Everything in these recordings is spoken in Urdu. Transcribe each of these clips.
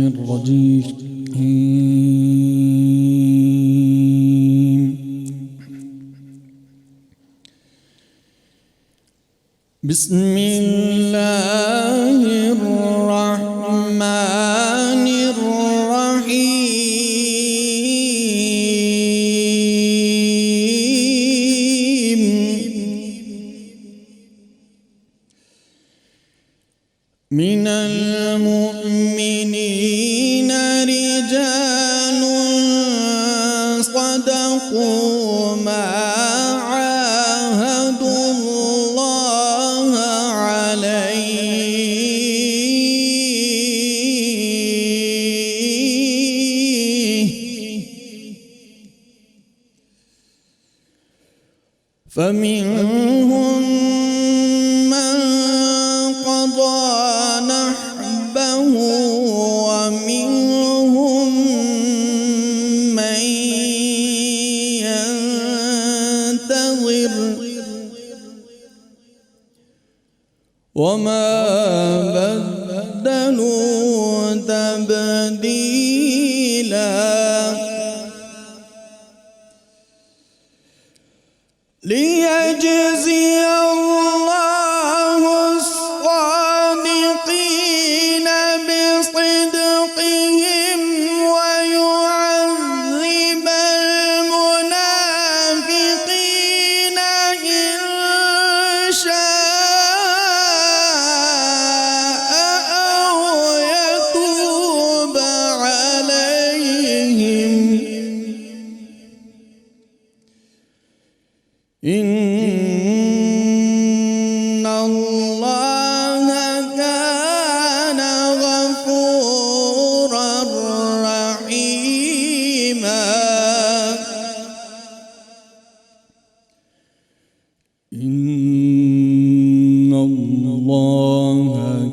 الرجيم. بسم الله الرحمن الرحيم. من المؤمنين رجال صدقوا ما عاهدوا الله عليه، فمنهم من قضى نحبه ومنهم من ينتظر وما بدلوا تبديلا. ليجزي الله الصادقين بصدقهم ويعذب المنافقين إن شاء أو يتوب عليهم، إن الله كان غفورا رحيما. إن الله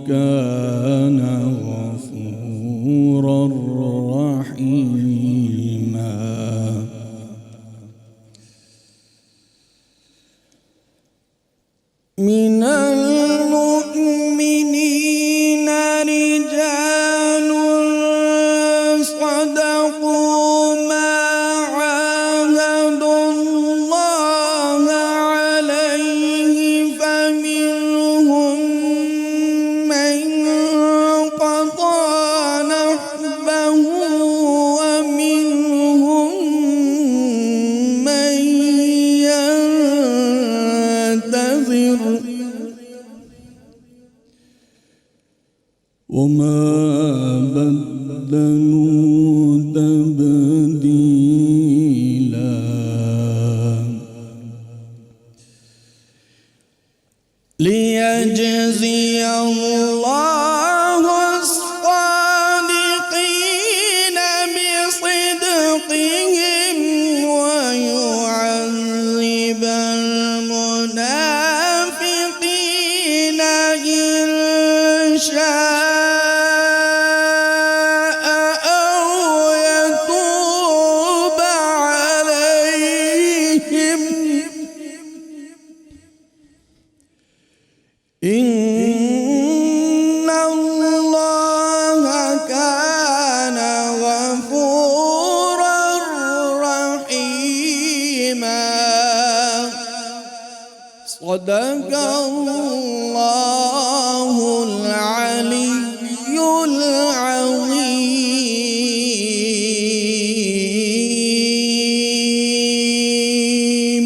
كان غفورا رحيما. من المؤمنين رجال صدقوا ما عاهدوا الله عليه، فمنهم من قضى نحبه ومنهم من ينتظر وما بدلوا تبديلا. ليجزي الله الصادقين بصدقهم ويعذب المنافقين إن شاء أو يتوب عليهم، إن الله كان غفورا رحيما. صدق الله العلي العظيم.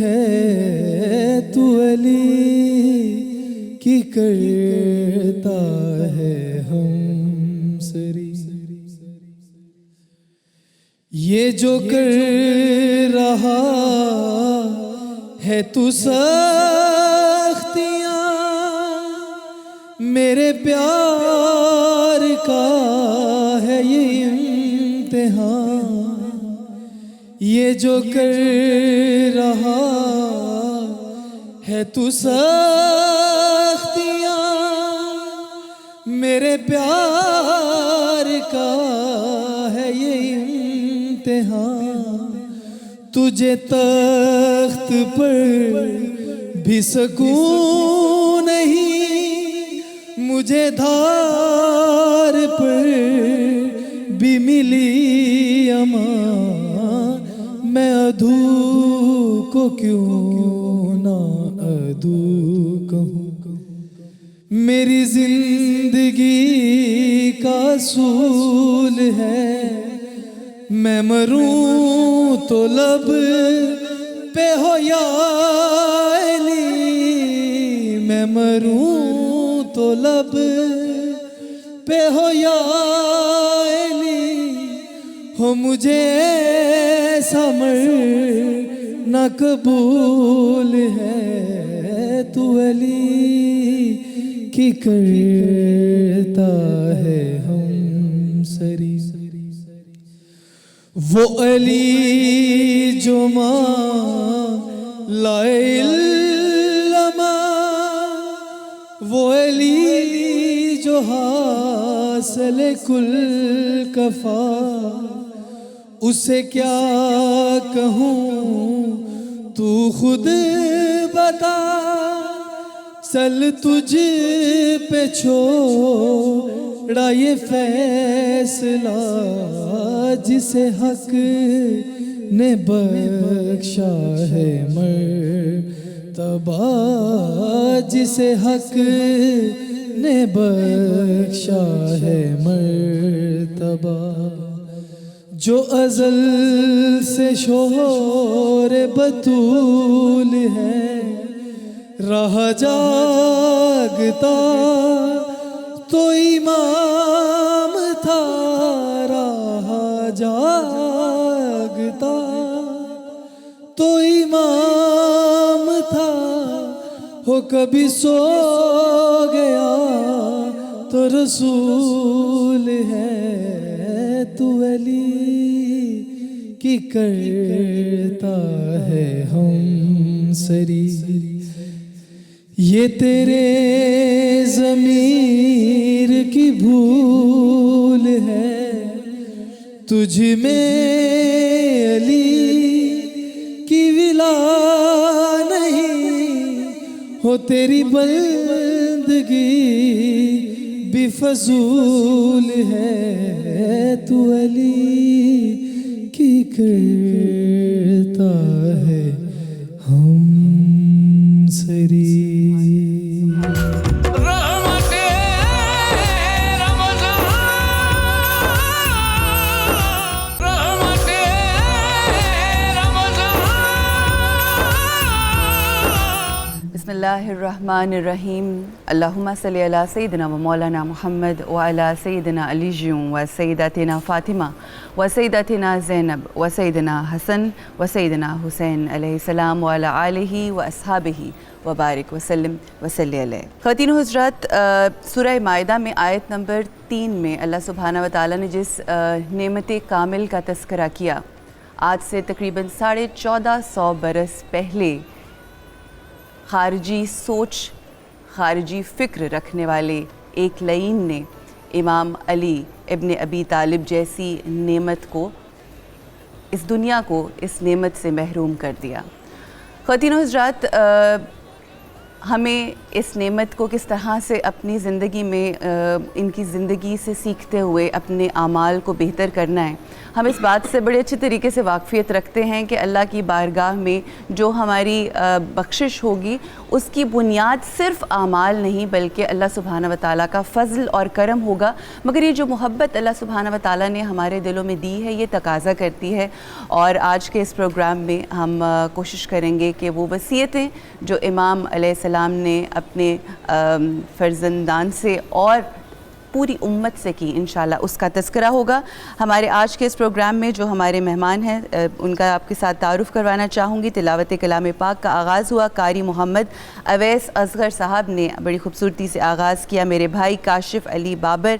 ہے تو علی کی کرتا ہے ہم سری. یہ جو کر رہا ہے تو سختیاں میرے پیار کا ہے یہ امتحان. یہ جو کر رہا ہے تو سختیاں میرے پیار کا ہے یہ امتحان. تجھے تخت پر بھی سکون نہیں, مجھے دھار پر بھی ملی امان. میں ادھو کو کیوں نہ ادھو کہوں, میری زندگی کا اصول ہے میں مروں تو لب پہ ہو یا علی, میں مروں تو لب پہ ہو یا علی. ہو مجھے ایسا مرنا قبول ہے تو علی کی کرتا ہے ہم سری. وہ علی جو لائے علما, وہ علی جو حاصل کل کفا, اسے کیا کہوں تو خود بتا. چل تجھ پہ چھوڑا یہ فیصلہ جسے حق نے بخشا ہے مرتبہ, جسے حق نے بخشا ہے مرتبہ. جو ازل سے شوہر بطول ہے راہ جاگتا تو امام تھا, راہ جاگتا تو امام تھا. ہو کبھی سو گیا تو رسول ہے تو علی کی کرتا ہے ہم سری. یہ تیرے ضمیر کی بھول ہے, تجھ میں علی کی ولا نہیں. ہو تیری بندگی بھی فضول ہے تو علی کی کرتا ہے ہم سری. بسم اللہ الرحمن الرحیم. اللہم صلی علی سیدنا و مولانا محمد و علی سیدنا علی و سیدتنا فاطمہ و سیدتنا زینب و سیدنا حسن و سیدنا حسین علیہ السلام و علی آلہ و اصحابہ و بارک وسلم وصلی علیہ. خواتین و حضرات, سورہ مائدہ میں آیت نمبر 3 میں اللہ سبحانہ و تعالیٰ نے جس نعمت کامل کا تذکرہ کیا, آج سے تقریباً 1450 برس پہلے خارجی سوچ, خارجی فکر رکھنے والے ایک لعین نے امام علی ابن ابی طالب جیسی نعمت کو, اس دنیا کو اس نعمت سے محروم کر دیا. خواتین و حضرات, ہمیں اس نعمت کو کس طرح سے اپنی زندگی میں ان کی زندگی سے سیکھتے ہوئے اپنے اعمال کو بہتر کرنا ہے. ہم اس بات سے بڑے اچھے طریقے سے واقفیت رکھتے ہیں کہ اللہ کی بارگاہ میں جو ہماری بخشش ہوگی اس کی بنیاد صرف اعمال نہیں بلکہ اللہ سبحانہ و تعالیٰ کا فضل اور کرم ہوگا. مگر یہ جو محبت اللہ سبحانہ و تعالیٰ نے ہمارے دلوں میں دی ہے یہ تقاضا کرتی ہے. اور آج کے اس پروگرام میں ہم کوشش کریں گے کہ وہ وصیتیں جو امام علیہ السلام نے اپنے فرزندان سے اور پوری امت سے کی انشاءاللہ اس کا تذکرہ ہوگا. ہمارے آج کے اس پروگرام میں جو ہمارے مہمان ہیں ان کا آپ کے ساتھ تعارف کروانا چاہوں گی. تلاوت کلام پاک کا آغاز ہوا قاری محمد اویس اصغر صاحب نے بڑی خوبصورتی سے آغاز کیا. میرے بھائی کاشف علی بابر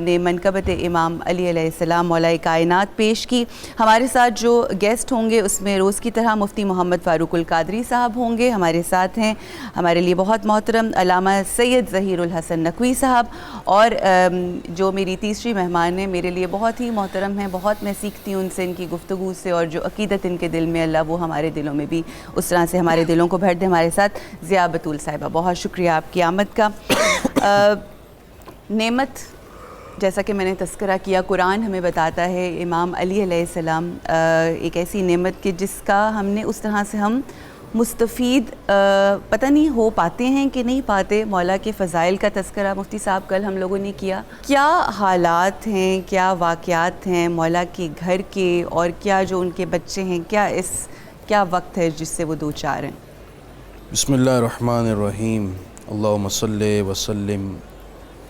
نے منقبت امام علی علیہ السلام مولا کائنات پیش کی. ہمارے ساتھ جو گیسٹ ہوں گے اس میں روز کی طرح مفتی محمد فاروق القادری صاحب ہوں گے. ہمارے ساتھ ہیں ہمارے لیے بہت محترم علامہ سید ظہیر الحسن نقوی صاحب. اور جو میری تیسری مہمان ہیں میرے لیے بہت ہی محترم ہیں, بہت میں سیکھتی ہوں ان سے, ان کی گفتگو سے, اور جو عقیدت ان کے دل میں اللہ وہ ہمارے دلوں میں بھی اس طرح سے ہمارے دلوں کو بھر دے. ہمارے ساتھ ضیاء بطول صاحبہ, بہت شکریہ آپ کی آمد کا. نعمت جیسا کہ میں نے تذکرہ کیا, قرآن ہمیں بتاتا ہے امام علی علیہ السلام ایک ایسی نعمت کہ جس کا ہم نے اس طرح سے ہم مستفید پتہ نہیں ہو پاتے ہیں کہ نہیں پاتے. مولا کے فضائل کا تذکرہ مفتی صاحب کل ہم لوگوں نے کیا. کیا حالات ہیں, کیا واقعات ہیں مولا کے گھر کے, اور کیا جو ان کے بچے ہیں, کیا وقت ہے جس سے وہ دو چار ہیں. بسم اللہ الرحمن الرحیم. اللہم صلی وسلم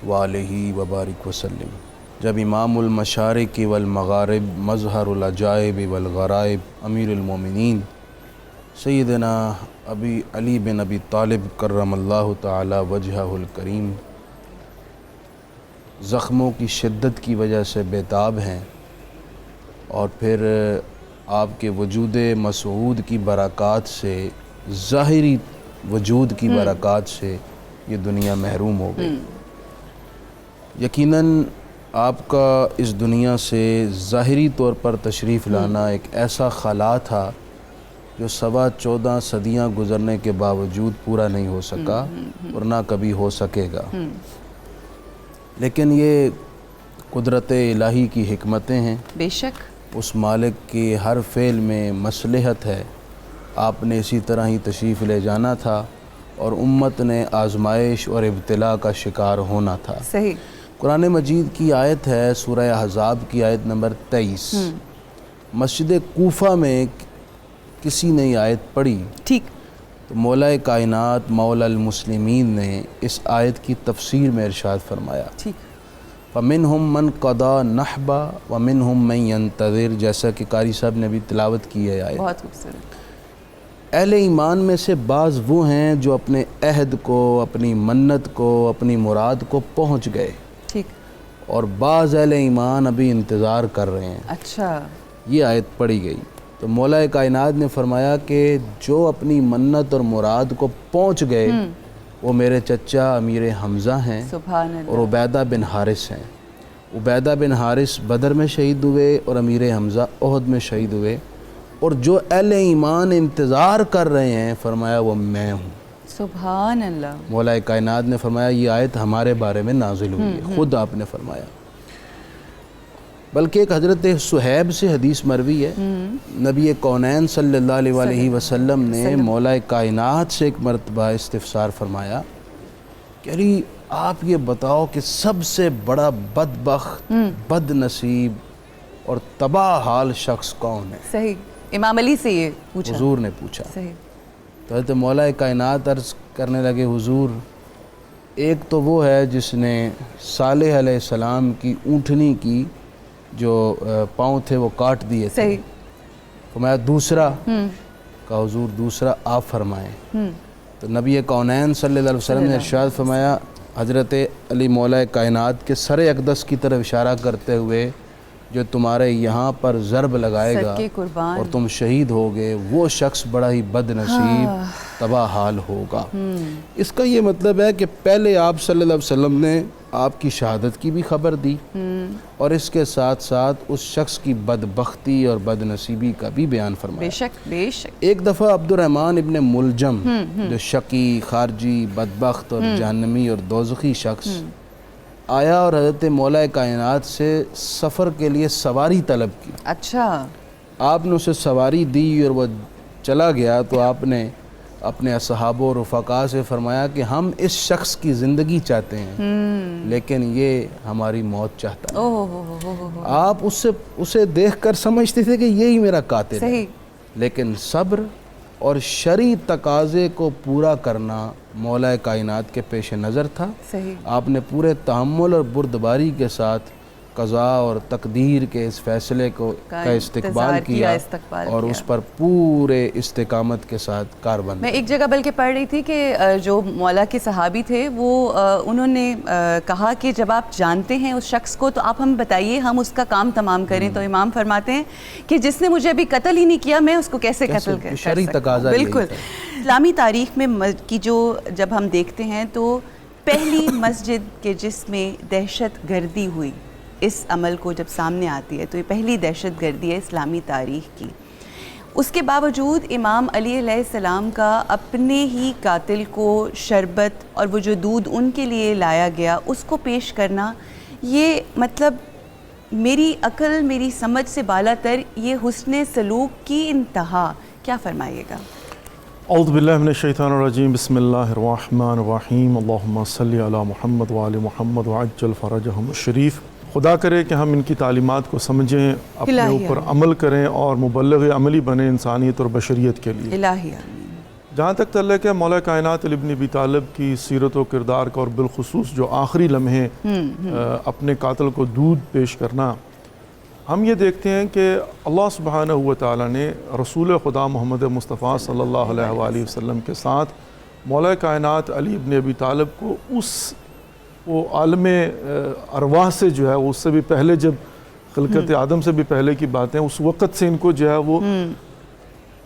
وعلیہ وبارک وسلم. جب امام المشارق والمغارب مظہر العجائب والغرائب امیر المومنین سیدنا ابی علی بن ابی طالب کرم اللہ تعالی وجہہ الکریم زخموں کی شدت کی وجہ سے بیتاب ہیں, اور پھر آپ کے وجود مسعود کی برکات سے, ظاہری وجود کی برکات سے یہ دنیا محروم ہو گئی. یقیناً آپ کا اس دنیا سے ظاہری طور پر تشریف لانا ایک ایسا خلا تھا جو 14.25 صدیاں گزرنے کے باوجود پورا نہیں ہو سکا اور نہ کبھی ہو سکے گا. لیکن یہ قدرت الہی کی حکمتیں ہیں. بے شک اس مالک کی ہر فعل میں مصلحت ہے. آپ نے اسی طرح ہی تشریف لے جانا تھا اور امت نے آزمائش اور ابتلاء کا شکار ہونا تھا. صحیح. قرآن مجید کی آیت ہے سورہ احزاب کی آیت نمبر 23. مسجد کوفہ میں کسی نے یہ آیت پڑھی, ٹھیک, تو مولا کائنات مولا المسلمین نے اس آیت کی تفسیر میں ارشاد فرمایا, ٹھیک, فَمِنْهُمْ مَنْ قَضَى نَحْبًا وَمِنْهُمْ مَنْ يَنْتَظِرُ, جیسا کہ قاری صاحب نے ابھی تلاوت کی ہے آیت. بہت خوبصورت. اہل ایمان میں سے بعض وہ ہیں جو اپنے عہد کو, اپنی منت کو, اپنی مراد کو پہنچ گئے, ٹھیک, اور بعض اہل ایمان ابھی انتظار کر رہے ہیں. اچھا. یہ آیت پڑھی گئی تو مولا کائنات نے فرمایا کہ جو اپنی منت اور مراد کو پہنچ گئے وہ میرے چچا امیر حمزہ ہیں, سبحان اللہ, اور عبیدہ بن حارث ہیں. عبیدہ بن حارث بدر میں شہید ہوئے اور امیر حمزہ احد میں شہید ہوئے. اور جو اہل ایمان انتظار کر رہے ہیں فرمایا وہ میں ہوں. سبحان اللہ. مولا کائنات نے فرمایا یہ آیت ہمارے بارے میں نازل ہوئی ہے, خود آپ نے فرمایا. بلکہ ایک حضرت صہیب سے حدیث مروی ہے, نبی کونین صلی اللہ علیہ وسلم نے مولا کائنات سے ایک مرتبہ استفسار فرمایا کہ آپ یہ بتاؤ کہ سب سے بڑا بدبخت, بد نصیب اور تباہ حال شخص کون ہے؟ صحیح. امام علی سے یہ پوچھا, حضور نے پوچھا. صحیح. تو حضرت مولا کائنات عرض کرنے لگے, حضور ایک تو وہ ہے جس نے صالح علیہ السلام کی اونٹنی کی جو پاؤں تھے وہ کاٹ دیے تھے. صحیح. فرمایا دوسرا, کہا حضور دوسرا آپ فرمائیں. تو نبی کونین صلی اللہ علیہ وسلم نے ارشاد فرمایا, حضرت علی مولا کائنات کے سر اقدس کی طرف اشارہ کرتے ہوئے, جو تمہارے یہاں پر ضرب لگائے گا اور تم شہید ہوگے وہ شخص بڑا ہی بد نصیب تباہ حال ہوگا. اس کا یہ مطلب ہے کہ پہلے آپ صلی اللہ علیہ وسلم نے آپ کی شہادت کی بھی خبر دی, اور اس کے ساتھ ساتھ اس شخص کی بدبختی اور بد نصیبی کا بھی بیان فرمایا. بے شک, بے شک. ایک دفعہ عبد الرحمن ابن ملجم جو شقی, خارجی, بدبخت اور جہنمی اور دوزخی شخص آیا اور حضرت مولا کائنات سے سفر کے لیے سواری طلب کی. اچھا. آپ نے اسے سواری دی اور وہ چلا گیا, تو آپ نے اپنے اصحاب و رفقا سے فرمایا کہ ہم اس شخص کی زندگی چاہتے ہیں لیکن یہ ہماری موت چاہتا ہے. آپ اسے دیکھ کر سمجھتے تھے کہ یہی میرا قاتل ہے, لیکن صبر اور شرعی تقاضے کو پورا کرنا مولا کائنات کے پیش نظر تھا. آپ نے پورے تحمل اور بردباری کے ساتھ قضاء اور تقدیر کے اس فیصلے کا استقبال کیا اور اس پر پورے استقامت کے ساتھ کاربند. میں ایک جگہ بلکہ پڑھ رہی تھی کہ جو مولا کے صحابی تھے وہ انہوں نے کہا کہ جب آپ جانتے ہیں اس شخص کو تو آپ ہم بتائیے, ہم اس کا کام تمام کریں. تو امام فرماتے ہیں کہ جس نے مجھے ابھی قتل ہی نہیں کیا میں اس کو کیسے قتل کر سکتا ہوں. تقاضا بالکل. اسلامی تاریخ میں کی جو جب ہم دیکھتے ہیں تو پہلی مسجد کے جس میں دہشت گردی ہوئی, اس عمل کو جب سامنے آتی ہے تو یہ پہلی دہشت گردی ہے اسلامی تاریخ کی. اس کے باوجود امام علی علیہ السلام کا اپنے ہی قاتل کو شربت اور وہ جو دودھ ان کے لیے لایا گیا اس کو پیش کرنا, یہ مطلب میری عقل میری سمجھ سے بالا تر یہ حسن سلوک کی انتہا. کیا فرمائیے گا؟ اعوذ باللہ من الشیطان الرجیم. بسم اللہ الرحمن الرحیم. اللہم صلی علی محمد وآل محمد وعجل فرجہم الشریف. خدا کرے کہ ہم ان کی تعلیمات کو سمجھیں, اپنے اوپر عمل کریں اور مبلغ عملی بنیں انسانیت اور بشریت کے لیے. جہاں تک تعلق ہے مولا کائنات علی بن ابی طالب کی سیرت و کردار کا اور بالخصوص جو آخری لمحے اپنے قاتل کو دودھ پیش کرنا, ہم یہ دیکھتے ہیں کہ اللہ سبحانہ و تعالیٰ نے رسول خدا محمد مصطفیٰ صلی اللہ علیہ وآلہ وسلم کے ساتھ مولا کائنات علی بن ابی طالب کو وہ عالم ارواح سے جو ہے اس سے بھی پہلے, جب خلقت آدم سے بھی پہلے کی باتیں, اس وقت سے ان کو جو ہے وہ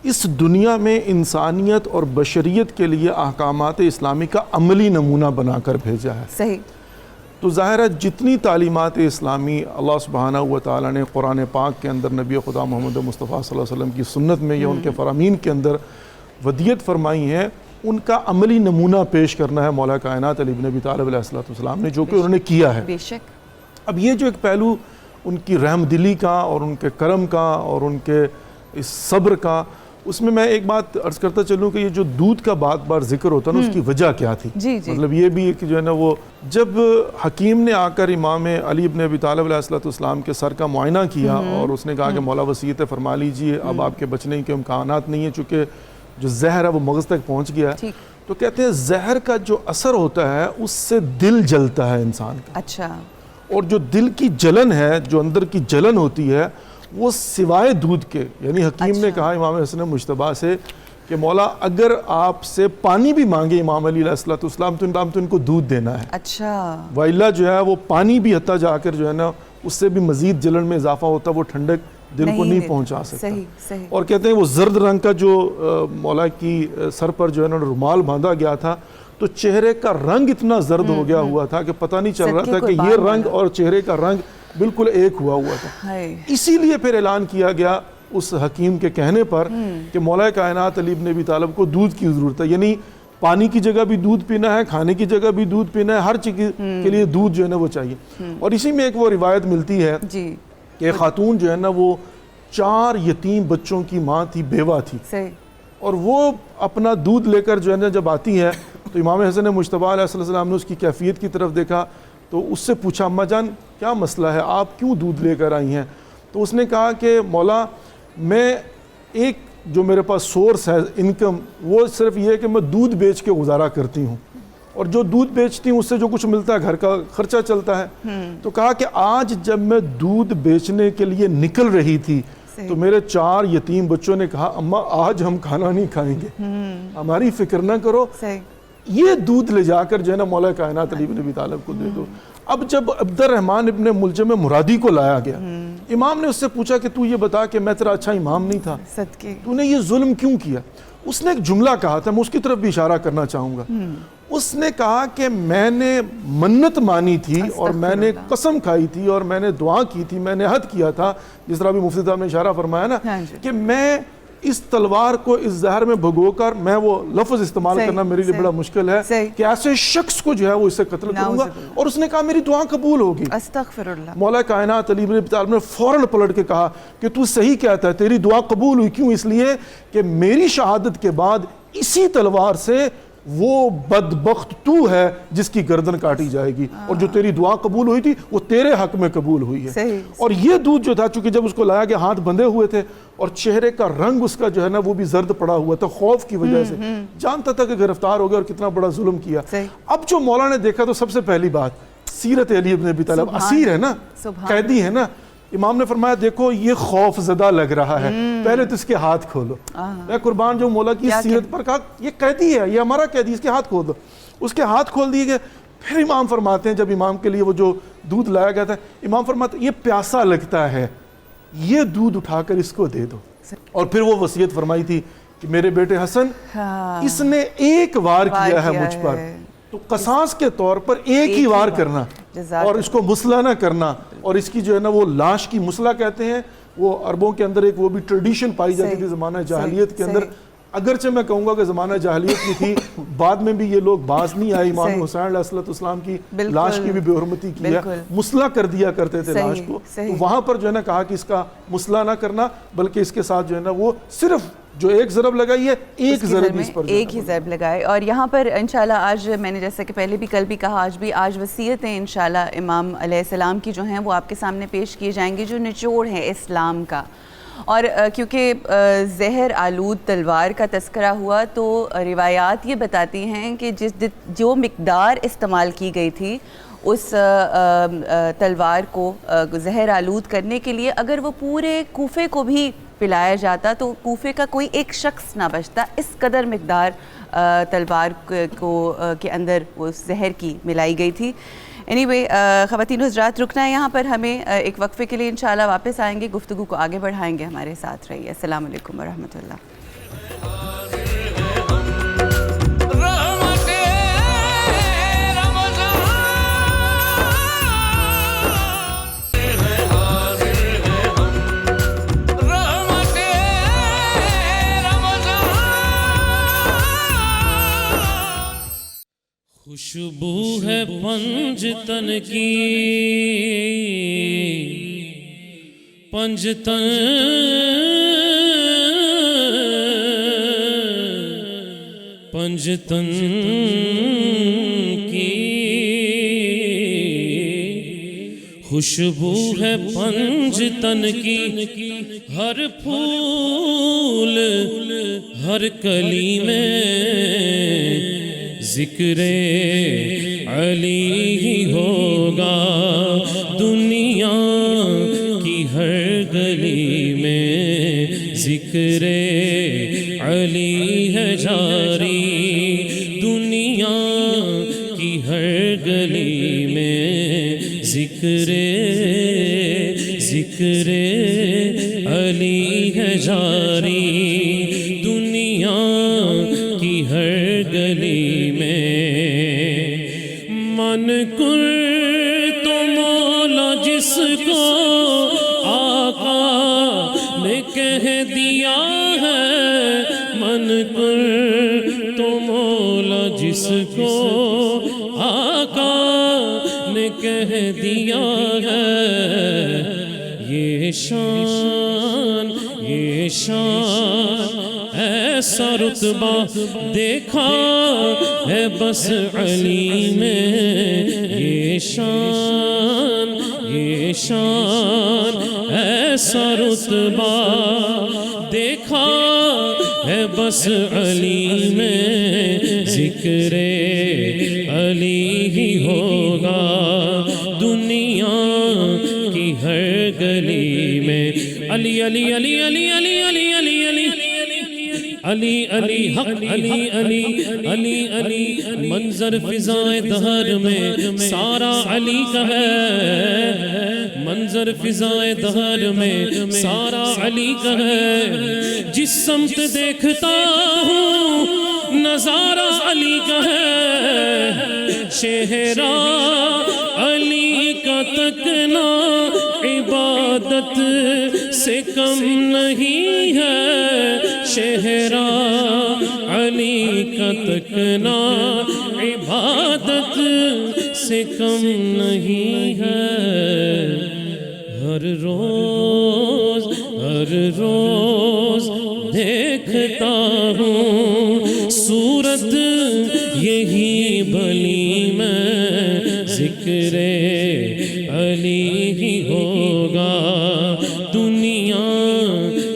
اس دنیا میں انسانیت اور بشریت کے لیے احکامات اسلامی کا عملی نمونہ بنا کر بھیجا ہے. صحیح. تو ظاہر ہے جتنی تعلیمات اسلامی اللہ سبحانہ و تعالیٰ نے قرآن پاک کے اندر نبی خدا محمد مصطفیٰ صلی اللہ علیہ وسلم کی سنت میں یا ان کے فرامین کے اندر ودیت فرمائی ہیں, ان کا عملی نمونہ پیش کرنا ہے مولا کائنات علی بن ابی طالب علیہ السلام نے, جو کہ انہوں نے کیا ہے. بے شک. اب یہ جو ایک پہلو ان کی رحم دلی کا اور ان کے کرم کا اور ان کے اس صبر کا, اس میں ایک بات عرض کرتا چلوں کہ یہ جو دودھ کا بار بار ذکر ہوتا ہے نا, اس کی وجہ کیا تھی. مطلب یہ بھی کہ جو ہے نا وہ جب حکیم نے آ کر امام علی بن ابی طالب علیہ السلام کے سر کا معائنہ کیا اور اس نے کہا کہ مولا وصیت فرما لیجئے, اب آپ کے بچنے کے امکانات نہیں ہیں چونکہ جو زہر ہے وہ مغز تک پہنچ گیا ہے. تو کہتے ہیں زہر کا جو اثر ہوتا ہے اس سے دل جلتا ہے انسان کا. اچھا. اور جو دل کی جلن ہے, جو اندر کی جلن ہوتی ہے, وہ سوائے دودھ کے, یعنی حکیم نے کہا امام حسن مجتبیٰ سے کہ مولا اگر آپ سے پانی بھی مانگے امام علی علیہ السلام تو ان کو دودھ دینا ہے. اچھا. وائلہ جو ہے وہ پانی بھی حتیٰ جا کر جو ہے نا اس سے بھی مزید جلن میں اضافہ ہوتا, وہ ٹھنڈک دل کو نہیں پہنچا سکتا. اور کہتے ہیں وہ زرد رنگ کا جو مولا کی سر پر جو ہے نا رومال باندھا گیا تھا, تو چہرے کا رنگ اتنا زرد ہو گیا ہوا تھا کہ پتہ نہیں چل رہا تھا کہ یہ رنگ اور چہرے کا رنگ بالکل ایک ہوا تھا. اسی لیے پھر اعلان کیا گیا اس حکیم کے کہنے پر کہ مولا کائنات علی بن ابی طالب کو دودھ کی ضرورت ہے, یعنی پانی کی جگہ بھی دودھ پینا ہے, کھانے کی جگہ بھی دودھ پینا ہے, ہر چیز کے لیے دودھ جو ہے نا وہ چاہیے. اور اسی میں ایک وہ روایت ملتی ہے کہ خاتون جو ہے نا وہ 4 یتیم بچوں کی ماں تھی, بیوہ تھی, اور وہ اپنا دودھ لے کر جو ہے نا جب آتی ہے تو امام حسن مجتبیٰ علیہ السلام نے اس کی کیفیت کی طرف دیکھا تو اس سے پوچھا, اماں جان کیا مسئلہ ہے, آپ کیوں دودھ لے کر آئی ہیں؟ تو اس نے کہا کہ مولا میں ایک جو میرے پاس سورس ہے انکم, وہ صرف یہ ہے کہ میں دودھ بیچ کے گزارا کرتی ہوں, اور جو دودھ بیچتی ہوں اس سے جو کچھ ملتا ہے گھر کا خرچہ چلتا ہے. تو کہا کہ آج جب میں دودھ بیچنے کے لیے نکل رہی تھی تو میرے 4 یتیم بچوں نے کہا اماں آج ہم کھانا نہیں کھائیں گے, ہماری فکر نہ کرو, یہ دودھ لے جا کر جو ہے نا مولا کائنات علی بن ابی طالب کو دے دو. اب جب عبد الرحمن ابن ملجم مرادی کو لایا گیا, امام نے اس سے پوچھا کہ تو یہ بتا کہ میں تیرا اچھا امام نہیں تھا, تو نے یہ ظلم کیوں کیا؟ اس نے ایک جملہ کہا تھا, میں اس کی طرف بھی اشارہ کرنا چاہوں گا. اس نے کہا کہ میں نے منت مانی تھی اور میں نے قسم کھائی تھی اور میں نے دعا کی تھی, میں نے عہد کیا تھا, جس طرح بھی مفتی صاحب نے اشارہ فرمایا نا کہ میں اس تلوار کو اس زہر میں بھگو کر, میں وہ لفظ استعمال کرنا میرے لیے بڑا مشکل ہے کہ ایسے شخص کو جو ہے وہ اس سے قتل کروں گا. اور اس نے کہا میری دعا قبول ہوگی. استغفر اللہ. مولا کائنات علی بن ابی طالب نے فوراً پلٹ کے کہا کہ تو صحیح کہتا ہے, تیری دعا قبول ہوئی. کیوں؟ اس لیے کہ میری شہادت کے بعد اسی تلوار سے وہ بدبخت تو ہے جس کی گردن کاٹی جائے گی، اور جو تیری دعا قبول ہوئی تھی وہ تیرے حق میں قبول ہوئی ہے۔ اور یہ دودھ جو تھا، چونکہ جب اس کو لایا گیا ہاتھ بندھے ہوئے تھے اور چہرے کا رنگ اس کا جو ہے نا وہ بھی زرد پڑا ہوا تھا خوف کی وجہ سے، جانتا تھا کہ گرفتار ہو گیا اور کتنا بڑا ظلم کیا۔ اب جو مولا نے دیکھا تو سب سے پہلی بات سیرت علی ابن ابی طالب، اسیر ہے نا، قیدی ہے نا، امام نے فرمایا دیکھو یہ خوف زدہ لگ رہا ہے، پہلے تو اس کے ہاتھ کھولو۔ میں قربان جو مولا کی سیرت پر کہا یہ قیدی ہے، یہ ہمارا قیدی، اس کے ہاتھ کھول دو۔ اس کے ہاتھ کھول دیے گئے۔ پھر امام فرماتے ہیں جب امام کے لیے وہ جو دودھ لایا گیا تھا، امام فرماتے ہیں یہ پیاسا لگتا ہے، یہ دودھ اٹھا کر اس کو دے دو۔ اور پھر وہ وصیت فرمائی تھی کہ میرے بیٹے حسن اس نے ایک وار کیا ہے مجھ پر، تو قصاص کے طور پر ایک ہی وار کرنا، اور اس کو مسلح نہ کرنا، اور اس کی جو ہے نا وہ لاش کی مسلح کہتے ہیں، وہ عربوں کے اندر ایک وہ بھی ٹریڈیشن پائی جاتی تھی زمانہ جاہلیت کے اندر، اگرچہ میں کہوں گا کہ زمانہ جاہلیت کی تھی، بعد میں بھی یہ لوگ باز نہیں آئے، امام حسین علیہ السلام کی لاش کی بھی بے حرمتی کی ہے، مسلح کر دیا کرتے تھے لاش کو، تو وہاں پر جو ہے نا کہا کہ اس کا مسلح نہ کرنا، بلکہ اس کے ساتھ جو ہے نا وہ صرف جو ایک ضرب لگائی ہے ایک ضرب اس پر ایک ہی ضرب لگائے۔ اور یہاں پر انشاءاللہ آج میں نے جیسا کہ پہلے بھی کل بھی کہا، آج وصیتیں انشاءاللہ امام علیہ السلام کی جو ہیں وہ آپ کے سامنے پیش کیے جائیں گے، جو نچوڑ ہیں اسلام کا۔ اور کیونکہ زہر آلود تلوار کا تذکرہ ہوا تو روایات یہ بتاتی ہیں کہ جو مقدار استعمال کی گئی تھی اس تلوار کو زہر آلود کرنے کے لیے، اگر وہ پورے کوفے کو بھی پلایا جاتا تو کوفے کا کوئی ایک شخص نہ بچتا، اس قدر مقدار تلوار کے اندر وہ زہر کی ملائی گئی تھی۔ anyway خواتین حضرات رکنا ہے یہاں پر، ہمیں ایک وقفے کے لیے انشاءاللہ واپس آئیں گے، گفتگو کو آگے بڑھائیں گے، ہمارے ساتھ رہیے۔ السلام علیکم ورحمۃ اللہ۔ خوشبو ہے پنجتن کی، پنجتن کی خوشبو ہے پنجتن کی، ہر پھول ہر کلی میں ذکر علی ہی ہوگا، دنیا کی ہر گلی میں ذکر علی ہے جاری، دنیا کی ہر گلی میں ذکر علی ہے جاری، دنیا کی ہر گلی میں۔ من کر تو مولا جس کو آقا نے کہہ دیا ہے، من کر تو مولا جس کو آقا نے کہہ دیا ہے، یہ شان ایسا رتبہ دیکھا ہے بس علی میں، یہ شان ایسا رتبہ دیکھا ہے بس علی میں، ذکر علی ہی ہوگا دنیا کی ہر گلی میں۔ علی علی علی علی علی علی علی علی علی حق علی علی علی علی، منظر فضائے دہر میں سارا علی کا ہے، منظر فضائے دہر میں سارا علی کا ہے، جس سمت دیکھتا ہوں نظارہ علی کا ہے، چہرہ علی کا تکنا عبادت سے کم نہیں ہے، چہرہ علی کا تکنا عبادت سے کم نہیں ہے، ہر روز دیکھتا ہوں صورت یہی بھلی میں ذکر علی ہی ہوگا دنیا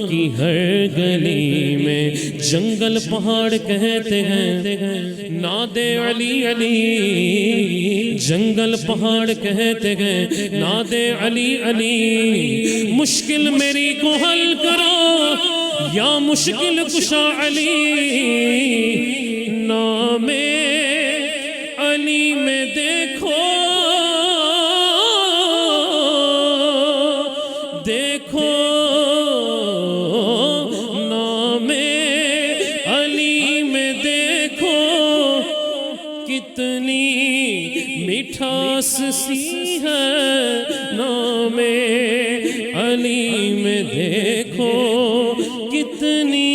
کی ہر گلی میں جنگل پہاڑ کہتے ہیں ناد علی علی جنگل پہاڑ کہتے ہیں ناد علی علی مشکل میری کو حل کرو یا مشکل کشا علی نام علی میں دیکھو دیکھو نام علی میں دیکھو کتنی مٹھاس سی ہے نام علی میں دیکھو کتنی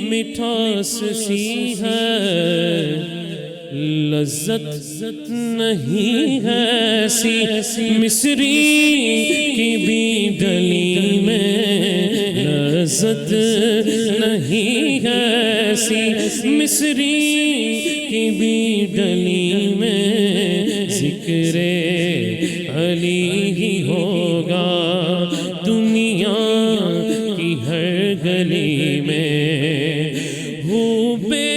مٹھاس سی ہے لذت نہیں ہے ایسی مصری کی بھی ڈلی میں لذت نہیں ہے ایسی مصری کی بھی ڈلی میں ذکر علی ہی ہوگا دنیا کی ہر گلی میں ہو بے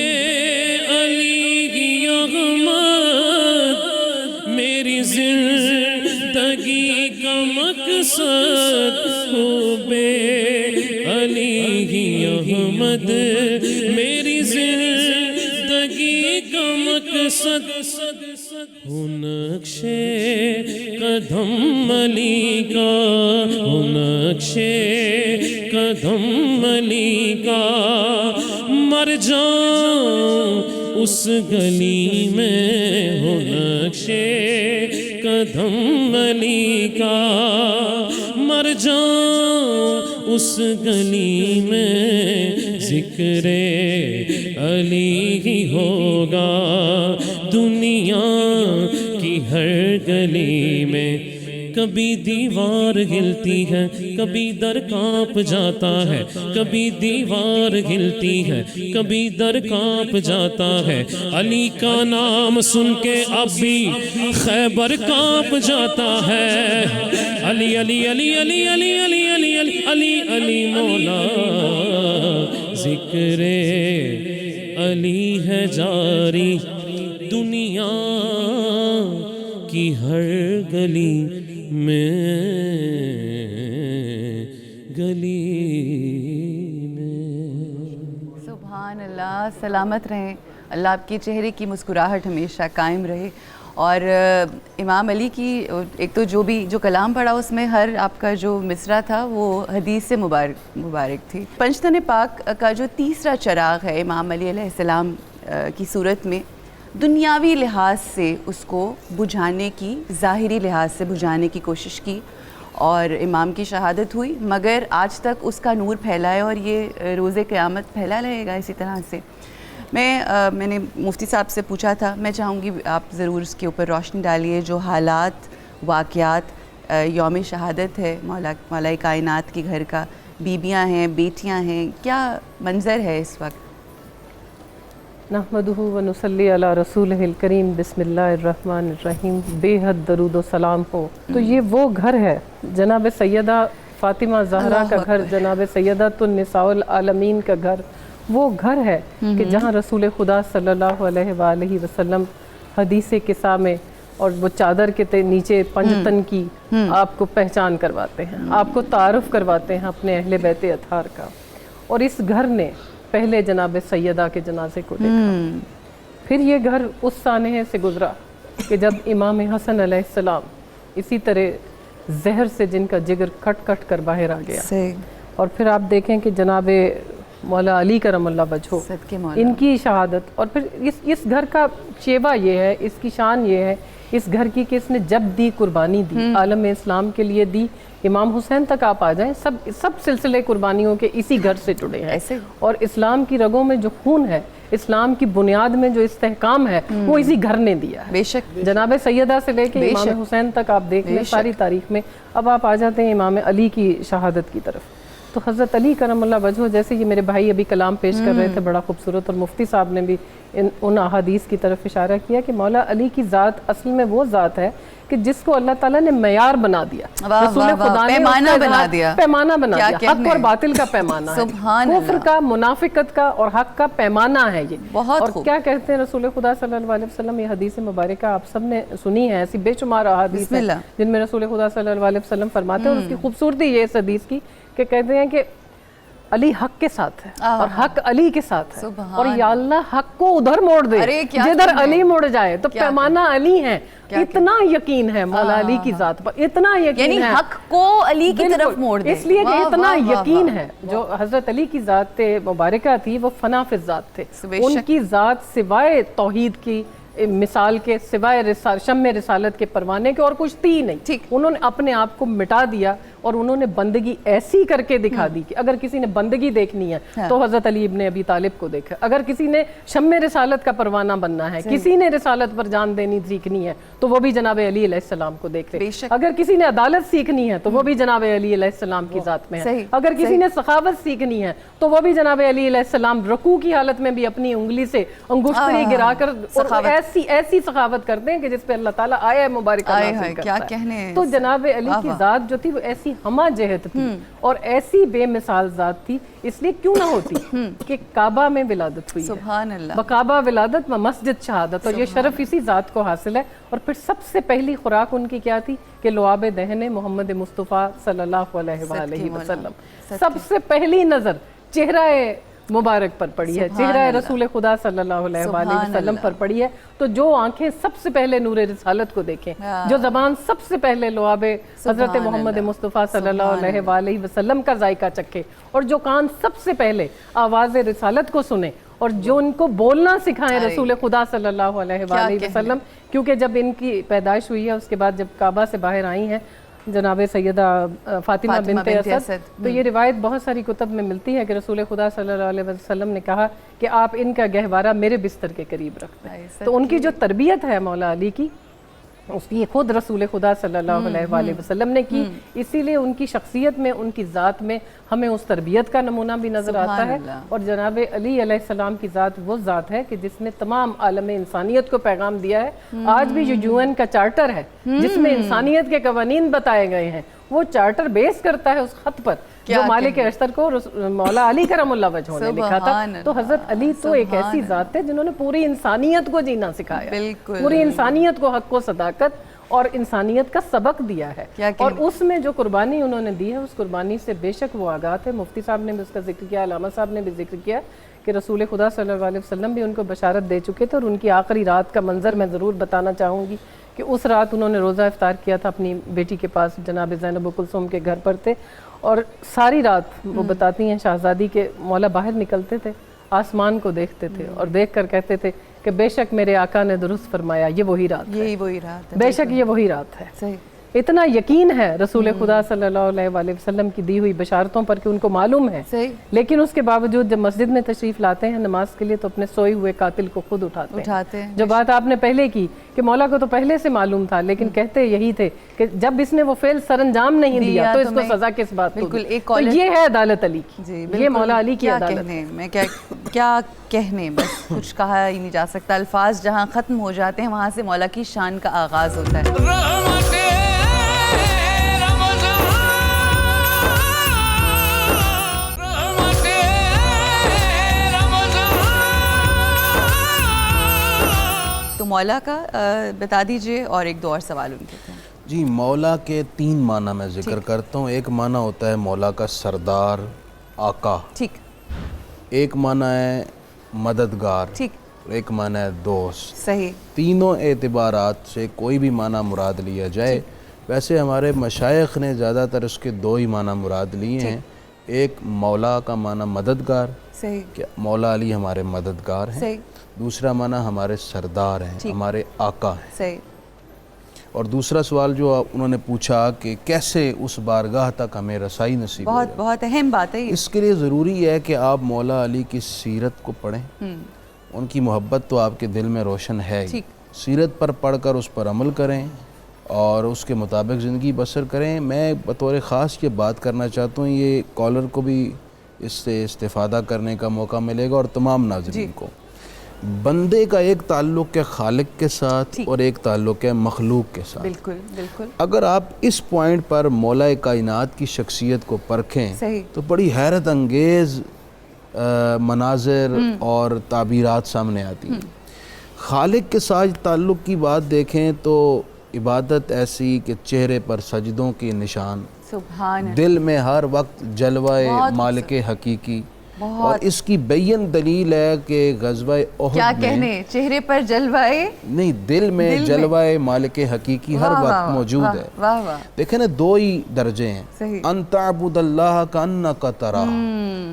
علی کی احمد میری زندگی کا مقصد ہو بے علی کی احمد میری زندگی کا مقصد ہو نقش قدم علی کا ہو نقش قدم علی کا مر جاؤں اس گلی میں ہو نقش قدم علی کا مر جاؤں اس گلی میں ذکر علی ہی ہوگا دنیا کی ہر گلی میں کبھی دیوار ہلتی ہے کبھی در کانپ جاتا ہے کبھی دیوار ہلتی ہے کبھی در کانپ جاتا ہے علی کا نام سن کے اب بھی خیبر کانپ جاتا ہے علی علی علی علی علی علی علی علی علی علی مولا ذکر علی ہے جاری دنیا کی ہر گلی میں گلی میں سبحان اللہ سلامت رہیں اللہ آپ کے چہرے کی مسکراہٹ ہمیشہ قائم رہے اور امام علی کی ایک تو جو کلام پڑھا اس میں ہر آپ کا جو مصرع تھا وہ حدیث سے مبارک تھی پنجتن پاک کا جو تیسرا چراغ ہے امام علی علیہ السلام کی صورت میں دنیاوی لحاظ سے اس کو بجھانے کی ظاہری لحاظ سے بجھانے کی کوشش کی اور امام کی شہادت ہوئی مگر آج تک اس کا نور پھیلا ہے اور یہ روز قیامت پھیلا رہے گا اسی طرح سے میں نے مفتی صاحب سے پوچھا تھا میں چاہوں گی آپ ضرور اس کے اوپر روشنی ڈالیے جو حالات واقعات یوم شہادت ہے مولا کائنات کے گھر کا بیبیاں ہیں بیٹیاں ہیں کیا منظر ہے اس وقت نحمدہ و نصلی علی رسولہ الکریم بسم اللہ الرحمن الرحیم بے حد درود و سلام ہو تو یہ وہ گھر ہے جناب سیدہ فاطمہ زہرا کا گھر جناب سیدۃ النساء العالمین کا گھر وہ گھر ہے کہ جہاں رسول خدا صلی اللہ علیہ وآلہ وسلم حدیث قصہ میں اور وہ چادر کے نیچے پنجتن کی آپ کو پہچان کرواتے ہیں آپ کو تعارف کرواتے ہیں اپنے اہل بیت اطہار کا اور اس گھر نے پہلے جناب سیدہ کے جنازے کو دیکھا پھر یہ گھر اس سانحے سے گزرا کہ جب امام حسن علیہ السلام اسی طرح زہر سے جن کا جگر کٹ کٹ کر باہر آ گیا اور پھر آپ دیکھیں کہ جناب مولا علی کرم اللہ وجہہ ان کی شہادت اور پھر اس گھر کا شیبہ یہ ہے اس کی شان یہ ہے اس گھر کی کہ اس نے جب دی قربانی دی عالم اسلام کے لیے دی امام حسین تک آپ آ جائیں سب سلسلے قربانیوں کے اسی گھر سے جڑے ہیں اور اسلام کی رگوں میں جو خون ہے اسلام کی بنیاد میں جو استحکام ہے وہ اسی گھر نے دیا ہے بے شک جناب سیدہ سے لے کے امام حسین تک آپ دیکھ لیں ساری تاریخ میں اب آپ آ جاتے ہیں امام علی کی شہادت کی طرف تو حضرت علی کرم اللہ وجہہ، جیسے یہ میرے بھائی ابھی کلام پیش کر رہے تھے بڑا خوبصورت، اور مفتی صاحب نے بھی ان احادیث کی طرف اشارہ کیا کہ مولا علی کی ذات اصل میں وہ ذات ہے کہ جس کو اللہ تعالیٰ نے معیار بنا دیا، رسول خدا نے پیمانہ بنا دیا، پیمانہ بنا دیا، حق اور باطل کا پیمانہ ہے، کفر کا، منافقت کا اور حق کا پیمانہ ہے یہ۔ اور کیا کہتے ہیں رسول خدا صلی اللہ علیہ وسلم، یہ حدیث مبارکہ آپ سب نے سنی ہے، ایسی بے شمار احادیث ہیں جن میں رسول خدا صلی اللہ علیہ وسلم فرماتے ہیں، اور اس کی خوبصورتی یہ اس حدیث کی کہ کہتے ہیں کہ علی حق کے ساتھ ہے اور حق علی کے ساتھ ہے، اور یا اللہ حق کو ادھر موڑ دے جدھر علی مڑ جائے، تو پیمانہ علی ہے۔ اتنا یقین ہے مولا علی کی ذات پر، اتنا یقین ہے، یعنی حق کو علی کی طرف موڑ دے، اس لیے کہ اتنا یقین ہے۔ جو حضرت علی کی ذات مبارکہ تھی وہ فنا فی الذات تھے، ان کی ذات سوائے توحید کی مثال کے، سوائے شمع رسالت کے پروانے کے اور کچھ تھی نہیں۔ انہوں نے اپنے آپ کو مٹا دیا اور انہوں نے بندگی ایسی کر کے دکھا دی کہ اگر کسی نے بندگی دیکھنی ہے تو حضرت علی ابن ابی طالب کو دیکھے، اگر کسی نے شمع رسالت کا پروانہ بننا ہے، کسی نے رسالت پر جان دینی سیکھنی ہے تو وہ بھی جناب علی علیہ السلام کو دیکھے، اگر کسی نے عدالت سیکھنی ہے تو وہ بھی جناب علی علیہ السلام کی ذات میں ہے، اگر کسی نے سخاوت سیکھنی ہے تو وہ بھی جناب علی علیہ السلام رکوع کی حالت میں بھی اپنی انگلی سے انگشتری گرا کر ایسی سخاوت کرتے ہیں کہ جس پہ اللہ تعالیٰ آیا مبارکہ نازل کرتا ہے۔ تو جناب علی کی ذات جو تھی وہ ایسی ہمہ جہت تھی اور ایسی بے مثال ذات تھی، اس لیے کیوں نہ ہوتی کہ کعبہ میں ولادت ہوئی ہے، بکعبہ ولادت و مسجد شہادت، اور یہ شرف اسی ذات کو حاصل ہے۔ اور پھر سب سے پہلی خوراک ان کی کیا تھی کہ لعاب دہن محمد مصطفیٰ صلی اللہ علیہ وآلہ وسلم، سب سے پہلی نظر چہرہ مبارک پر پڑی ہے، چہرہ رسول خدا صلی اللہ علیہ وآلہ وسلم پر پڑی ہے۔ تو جو آنکھیں سب سے پہلے نور رسالت کو دیکھیں، جو زبان سب سے پہلے لعاب حضرت محمد مصطفیٰ صلی اللہ علیہ وآلہ وسلم کا ذائقہ چکھے، اور جو کان سب سے پہلے آواز رسالت کو سنے، اور جو ان کو بولنا سکھائیں رسول خدا صلی اللہ علیہ وآلہ وسلم، کیونکہ جب ان کی پیدائش ہوئی ہے اس کے بعد جب کعبہ سے باہر آئی ہیں جناب سیدہ فاطمہ بنت اسد، تو یہ روایت بہت ساری کتب میں ملتی ہے کہ رسول خدا صلی اللہ علیہ وسلم نے کہا کہ آپ ان کا گہوارہ میرے بستر کے قریب رکھتے ہیں۔ تو ان کی جو تربیت ہے مولا علی کی، اس کی خود رسول خدا صلی اللہ علیہ وآلہ وسلم نے کی، اسی لیے ان کی شخصیت میں، ان کی ذات میں ہمیں اس تربیت کا نمونہ بھی نظر آتا ہے۔ اور جناب علی علیہ السلام کی ذات وہ ذات ہے کہ جس نے تمام عالم انسانیت کو پیغام دیا ہے۔ آج بھی جو UN کا چارٹر ہے جس میں انسانیت کے قوانین بتائے گئے ہیں، وہ چارٹر بیس کرتا ہے اس خط پر جو مالک اشتر کو مولا علی کرم اللہ وجہہ نے لکھا تھا۔ تو حضرت علی تو ایک ایسی ذات تھے جنہوں نے پوری انسانیت کو جینا سکھایا، پوری انسانیت کو حق و صداقت اور انسانیت کا سبق دیا ہے، اور اس میں جو قربانی انہوں نے دی ہے اس قربانی سے بے شک وہ آگاہ تھے۔ مفتی صاحب نے بھی اس کا ذکر کیا، علامہ صاحب نے بھی ذکر کیا کہ رسول خدا صلی اللہ علیہ وسلم بھی ان کو بشارت دے چکے تھے، اور ان کی آخری رات کا منظر میں ضرور بتانا چاہوں گی کہ اس رات انہوں نے روزہ افطار کیا تھا اپنی بیٹی کے پاس، جناب زینب کلثوم کے گھر پر تھے، اور ساری رات وہ بتاتی ہیں شہزادی کے مولا باہر نکلتے تھے، آسمان کو دیکھتے تھے اور دیکھ کر کہتے تھے کہ بے شک میرے آقا نے درست فرمایا، یہ وہی رات ہے، بے شک یہ وہی رات ہے۔ اتنا یقین ہے رسول خدا صلی اللہ علیہ وآلہ وسلم کی دی ہوئی بشارتوں پر کہ ان کو معلوم ہے، لیکن اس کے باوجود جب مسجد میں تشریف لاتے ہیں نماز کے لیے تو اپنے سوئے ہوئے قاتل کو خود اٹھاتے ہیں۔ جو بات آپ نے پہلے کی کہ مولا کو تو پہلے سے معلوم تھا، لیکن کہتے یہی تھے کہ جب اس نے وہ فعل سر انجام نہیں دیا تو اس کو سزا کس بات کو دی؟ تو یہ ہے عدالت علی کی، یہ مولا علی کی عدالت ہے۔ میں کیا کہنے، بس کچھ کہا ہی نہیں جا سکتا، الفاظ جہاں ختم ہو جاتے ہیں وہاں سے مولا کی شان کا آغاز ہوتا ہے۔ تو مولا کا بتا دیجئے، اور ایک دو اور سوال ان کے تھے۔ جی، مولا کے 3 معنی میں ذکر کرتا ہوں۔ ایک معنی ہوتا ہے مولا کا سردار، آقا، ٹھیک، ایک معنی ہے مددگار، ٹھیک، ایک معنی ہے دوست۔ صحیح۔ تینوں اعتبارات سے کوئی بھی معنی مراد لیا جائے، ویسے ہمارے مشائخ نے زیادہ تر اس کے 2 ہی معنی مراد لیے ہیں۔ ایک مولا کا معنی مددگار، صحیح، کہ مولا علی ہمارے مددگار ہیں۔ صحیح۔ دوسرا معنی ہمارے سردار ہیں، ہمارے آقا ہیں۔ صحیح۔ اور دوسرا سوال جو انہوں نے پوچھا کہ کیسے اس بارگاہ تک ہمیں رسائی نصیب ہو جائے، بہت اہم بات ہے یہ۔ اس کے لیے ضروری ہے کہ آپ مولا علی کی سیرت کو پڑھیں، ان کی محبت تو آپ کے دل میں روشن ہے ہی، سیرت پر پڑھ کر اس پر عمل کریں، اور اس کے مطابق زندگی بسر کریں. میں بطور خاص یہ بات کرنا چاہتا ہوں, یہ کالر کو بھی اس سے استفادہ کرنے کا موقع ملے گا اور تمام ناظرین کو. بندے کا ایک تعلق ہے خالق کے ساتھ اور ایک تعلق ہے مخلوق کے ساتھ. بالکل بالکل. اگر آپ اس پوائنٹ پر مولا کائنات کی شخصیت کو پرکھیں تو بڑی حیرت انگیز مناظر اور تعبیرات سامنے آتی ہیں. خالق کے ساتھ تعلق کی بات دیکھیں تو عبادت ایسی کہ چہرے پر سجدوں کے نشان, دل میں ہر وقت جلوہ مالک حقیقی, اور اس کی بین دلیل ہے کہ غزوہ احد کیا کہنے, چہرے پر جلوائے نہیں, دل میں جلوہ مالک حقیقی ہر وقت موجود ہے. دیکھیں نا, دو ہی درجے ہیں, ان تعبد اللہ کانک تراہ,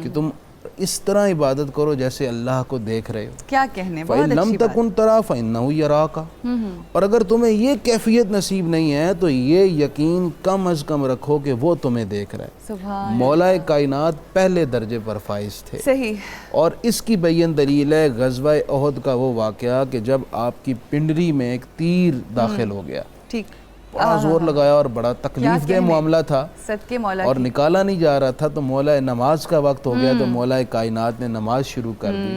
کہ تم اس طرح عبادت کرو جیسے اللہ کو دیکھ رہے ہو. کیا کہنے, فَإِن لَمْ تَكُنْ تَرَى فَإِنَّهُ يَرَاكَ. اور اگر تمہیں یہ کیفیت نصیب نہیں ہے تو یہ یقین کم از کم رکھو کہ وہ تمہیں دیکھ رہا ہے. سبحان مولا کائنات پہلے درجے پر فائز تھے. صحیح. اور اس کی بین دلیل ہے غزوہ احد کا وہ واقعہ کہ جب آپ کی پنڈری میں ایک تیر داخل ہو گیا, ٹھیک, بڑا زور لگایا اور بڑا تکلیف دہ معاملہ تھا, صدقے مولا اور نکالا نہیں جا رہا تھا. تو مولا نماز کا وقت ہو گیا تو مولا کائنات نے نماز شروع کر دی.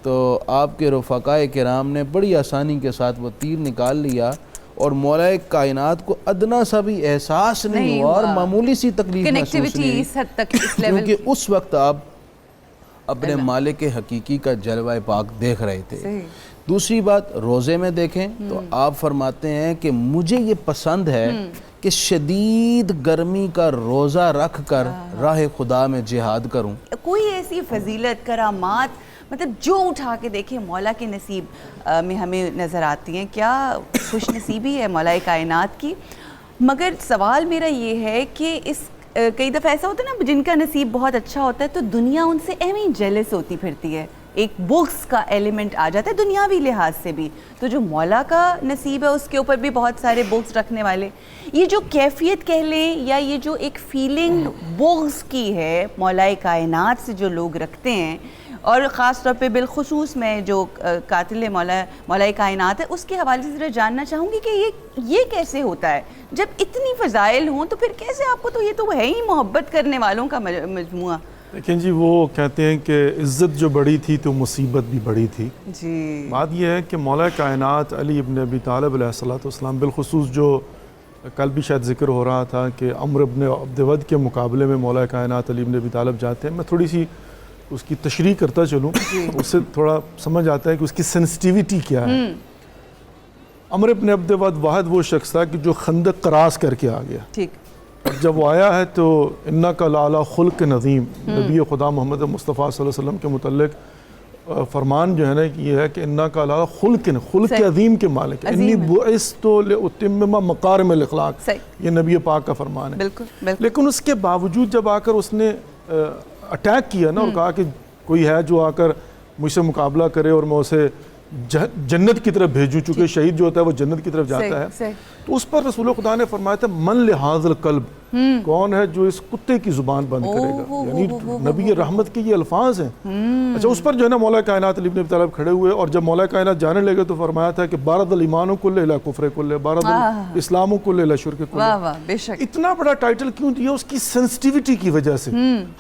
تو آپ کے رفقائے کرام نے بڑی آسانی کے ساتھ وہ تیر نکال لیا, اور مولا کائنات کو ادنا سا بھی احساس نہیں ہوا اور معمولی سی تکلیف محسوس نہیں, اس حد تک اس لیول کیونکہ اس وقت آپ اپنے مالک حقیقی کا جلوہ پاک دیکھ رہے تھے. دوسری بات, روزے میں دیکھیں تو آپ فرماتے ہیں کہ مجھے یہ پسند ہے کہ شدید گرمی کا روزہ رکھ کر راہ خدا میں جہاد کروں. کوئی ایسی فضیلت, کرامات, مطلب جو اٹھا کے دیکھیں مولا کے نصیب میں ہمیں نظر آتی ہیں. کیا خوش نصیبی ہے مولا کائنات کی. مگر سوال میرا یہ ہے کہ اس کئی دفعہ ایسا ہوتا ہے نا, جن کا نصیب بہت اچھا ہوتا ہے تو دنیا ان سے ایویں جیلس ہوتی پھرتی ہے, ایک بغض کا ایلیمنٹ آ جاتا ہے دنیاوی لحاظ سے بھی. تو جو مولا کا نصیب ہے اس کے اوپر بھی بہت سارے بغض رکھنے والے. یہ جو کیفیت کہہ لیں یا یہ جو ایک فیلنگ بغض کی ہے مولا کائنات سے جو لوگ رکھتے ہیں, اور خاص طور پہ بالخصوص میں جو قاتل مولا کائنات ہے اس کے حوالے سے ذرا جاننا چاہوں گی کہ یہ کیسے ہوتا ہے جب اتنی فضائل ہوں, تو پھر کیسے آپ کو, تو یہ تو ہے ہی محبت کرنے والوں کا مجموعہ. لیکن جی وہ کہتے ہیں کہ عزت جو بڑی تھی تو مصیبت بھی بڑی تھی. جی بات یہ ہے کہ مولا کائنات علی ابن ابی طالب علیہ السلام بالخصوص, جو کل بھی شاید ذکر ہو رہا تھا کہ عمرو ابن عبد ود کے مقابلے میں مولا کائنات علی ابن ابی طالب جاتے ہیں. میں تھوڑی سی اس کی تشریح کرتا چلوں, اس سے تھوڑا سمجھ آتا ہے کہ اس کی سینسٹیویٹی کیا ہے. عمرو ابن عبد ود واحد وہ شخص تھا کہ جو خندق کراس کر کے آ گیا. ٹھیک. اور جب وہ آیا ہے تو انکا لعلی خلق نظیم, نبی خدا محمد مصطفیٰ صلی اللہ علیہ وسلم کے متعلق فرمان جو ہے نا یہ ہے کہ انکا لعلی خلق عظیم کے مالک, انی بعثت لأتمم مکارم الاخلاق, یہ نبی پاک کا فرمان ہے. لیکن اس کے باوجود جب آ کر اس نے اٹیک کیا نا اور کہا کہ کوئی ہے جو آ کر مجھ سے مقابلہ کرے اور میں اسے جنت کی طرف بھیجوں, چونکہ شہید جو ہوتا ہے وہ جنت کی طرف جاتا ہے, تو اس پر رسول خدا نے فرمایا تھا من لہذا القلب, کون ہے جو اس کتے کی زبان بند کرے گا. یعنی نبی رحمت کے یہ الفاظ ہیں. اچھا, اس پر جو ہے نا مولا کائنات علی ابن ابی طالب کھڑے ہوئے, اور جب مولا کائنات جانے لگے تو فرمایا تھا کہ بارد الایمان کلہ الی کفر کلہ, بارد الاسلام کلہ الی شرک کلہ. اتنا بڑا ٹائٹل کیوں دیا؟ اس کی سینسٹیویٹی کی وجہ سے,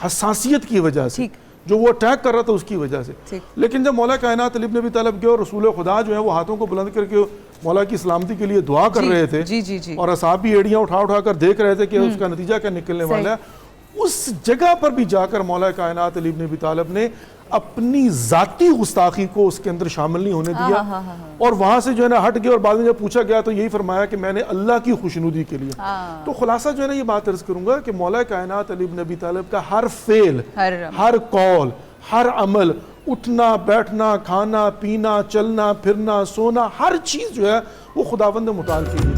حساسیت کی وجہ سے, جو وہ اٹیک کر رہا تھا اس کی وجہ سے. لیکن جب مولا کائنات علی ابن ابی طالب گئے اور رسول خدا جو ہے وہ ہاتھوں کو بلند کر کے مولا کی سلامتی کے لیے دعا کر رہے تھے, اور اصحاب بھی ایڑیاں اٹھا کر دیکھ رہے تھے کہ اس کا نتیجہ کیا نکلنے والا ہے, اس جگہ پر بھی جا کر مولا کائنات علی ابن ابی طالب نے اپنی ذاتی گستاخی کو اس کے اندر شامل نہیں ہونے دیا, اور وہاں سے جو ہے نا ہٹ گئے. اور بعد میں جب پوچھا گیا تو یہی فرمایا کہ میں نے اللہ کی خوشنودی کے لیے. تو خلاصہ جو ہے نا یہ بات عرض کروں گا کہ مولا کائنات علی ابن ابی طالب کا ہر فعل, ہر قول, ہر عمل, اٹھنا بیٹھنا, کھانا پینا, چلنا پھرنا, سونا, ہر چیز جو ہے وہ خداوند متعال کی ہے.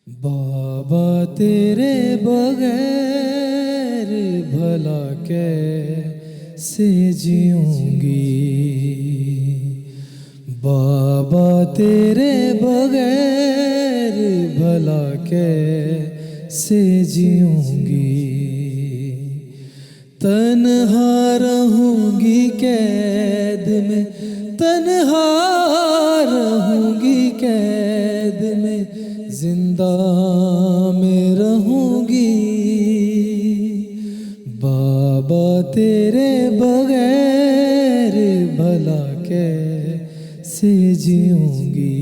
بابا تیرے بغیر بھلا کیسے جیوں گی, بابا بابا تیرے بغیر بھلا کیسے جیوں گی تنہا رہوں گی قید میں تنہا رہوں گی قید میں زندہ میں رہوں گی بابا تیرے بغیر بھلا کیسے جیوں گی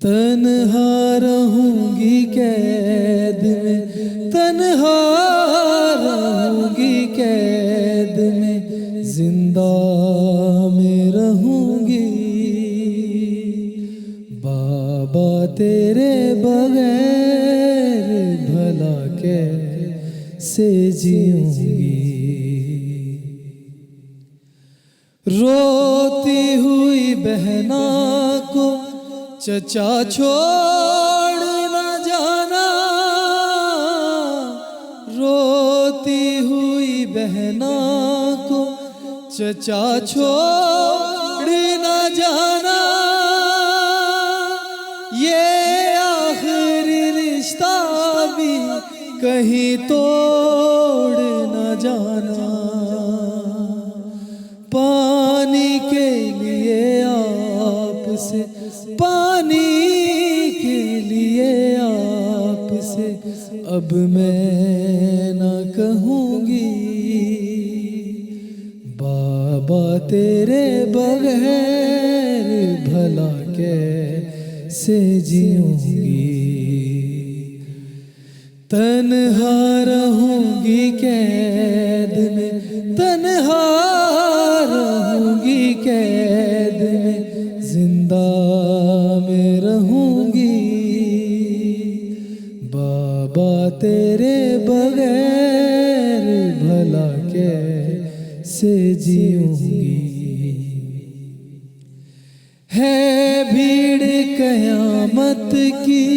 تنہا رہوں گی قید میں تنہا رہوں گی قید میں زندہ میں رہوں گی بابا تیرے بغیر بھلا کیسے جیوں گی روتی ہوئی بہنا کو چچا چھوڑ نہ جانا روتی ہوئی بہنا کو چچا چھوڑ نہ جانا یہ آخری رشتہ بھی کہیں توڑ نہ جانا پانی کے لیے آپ سے پانی کے لیے آپ سے اب میں نہ کہوں گی بابا تیرے بغیر بھلا کیسے جیوں گی تنہا رہوں گی قید میں تنہا رہوں گی قید میں زندہ میں رہوں گی بابا تیرے بغیر بھلا کیسے جیوں گی ہے بھیڑ قیامت کی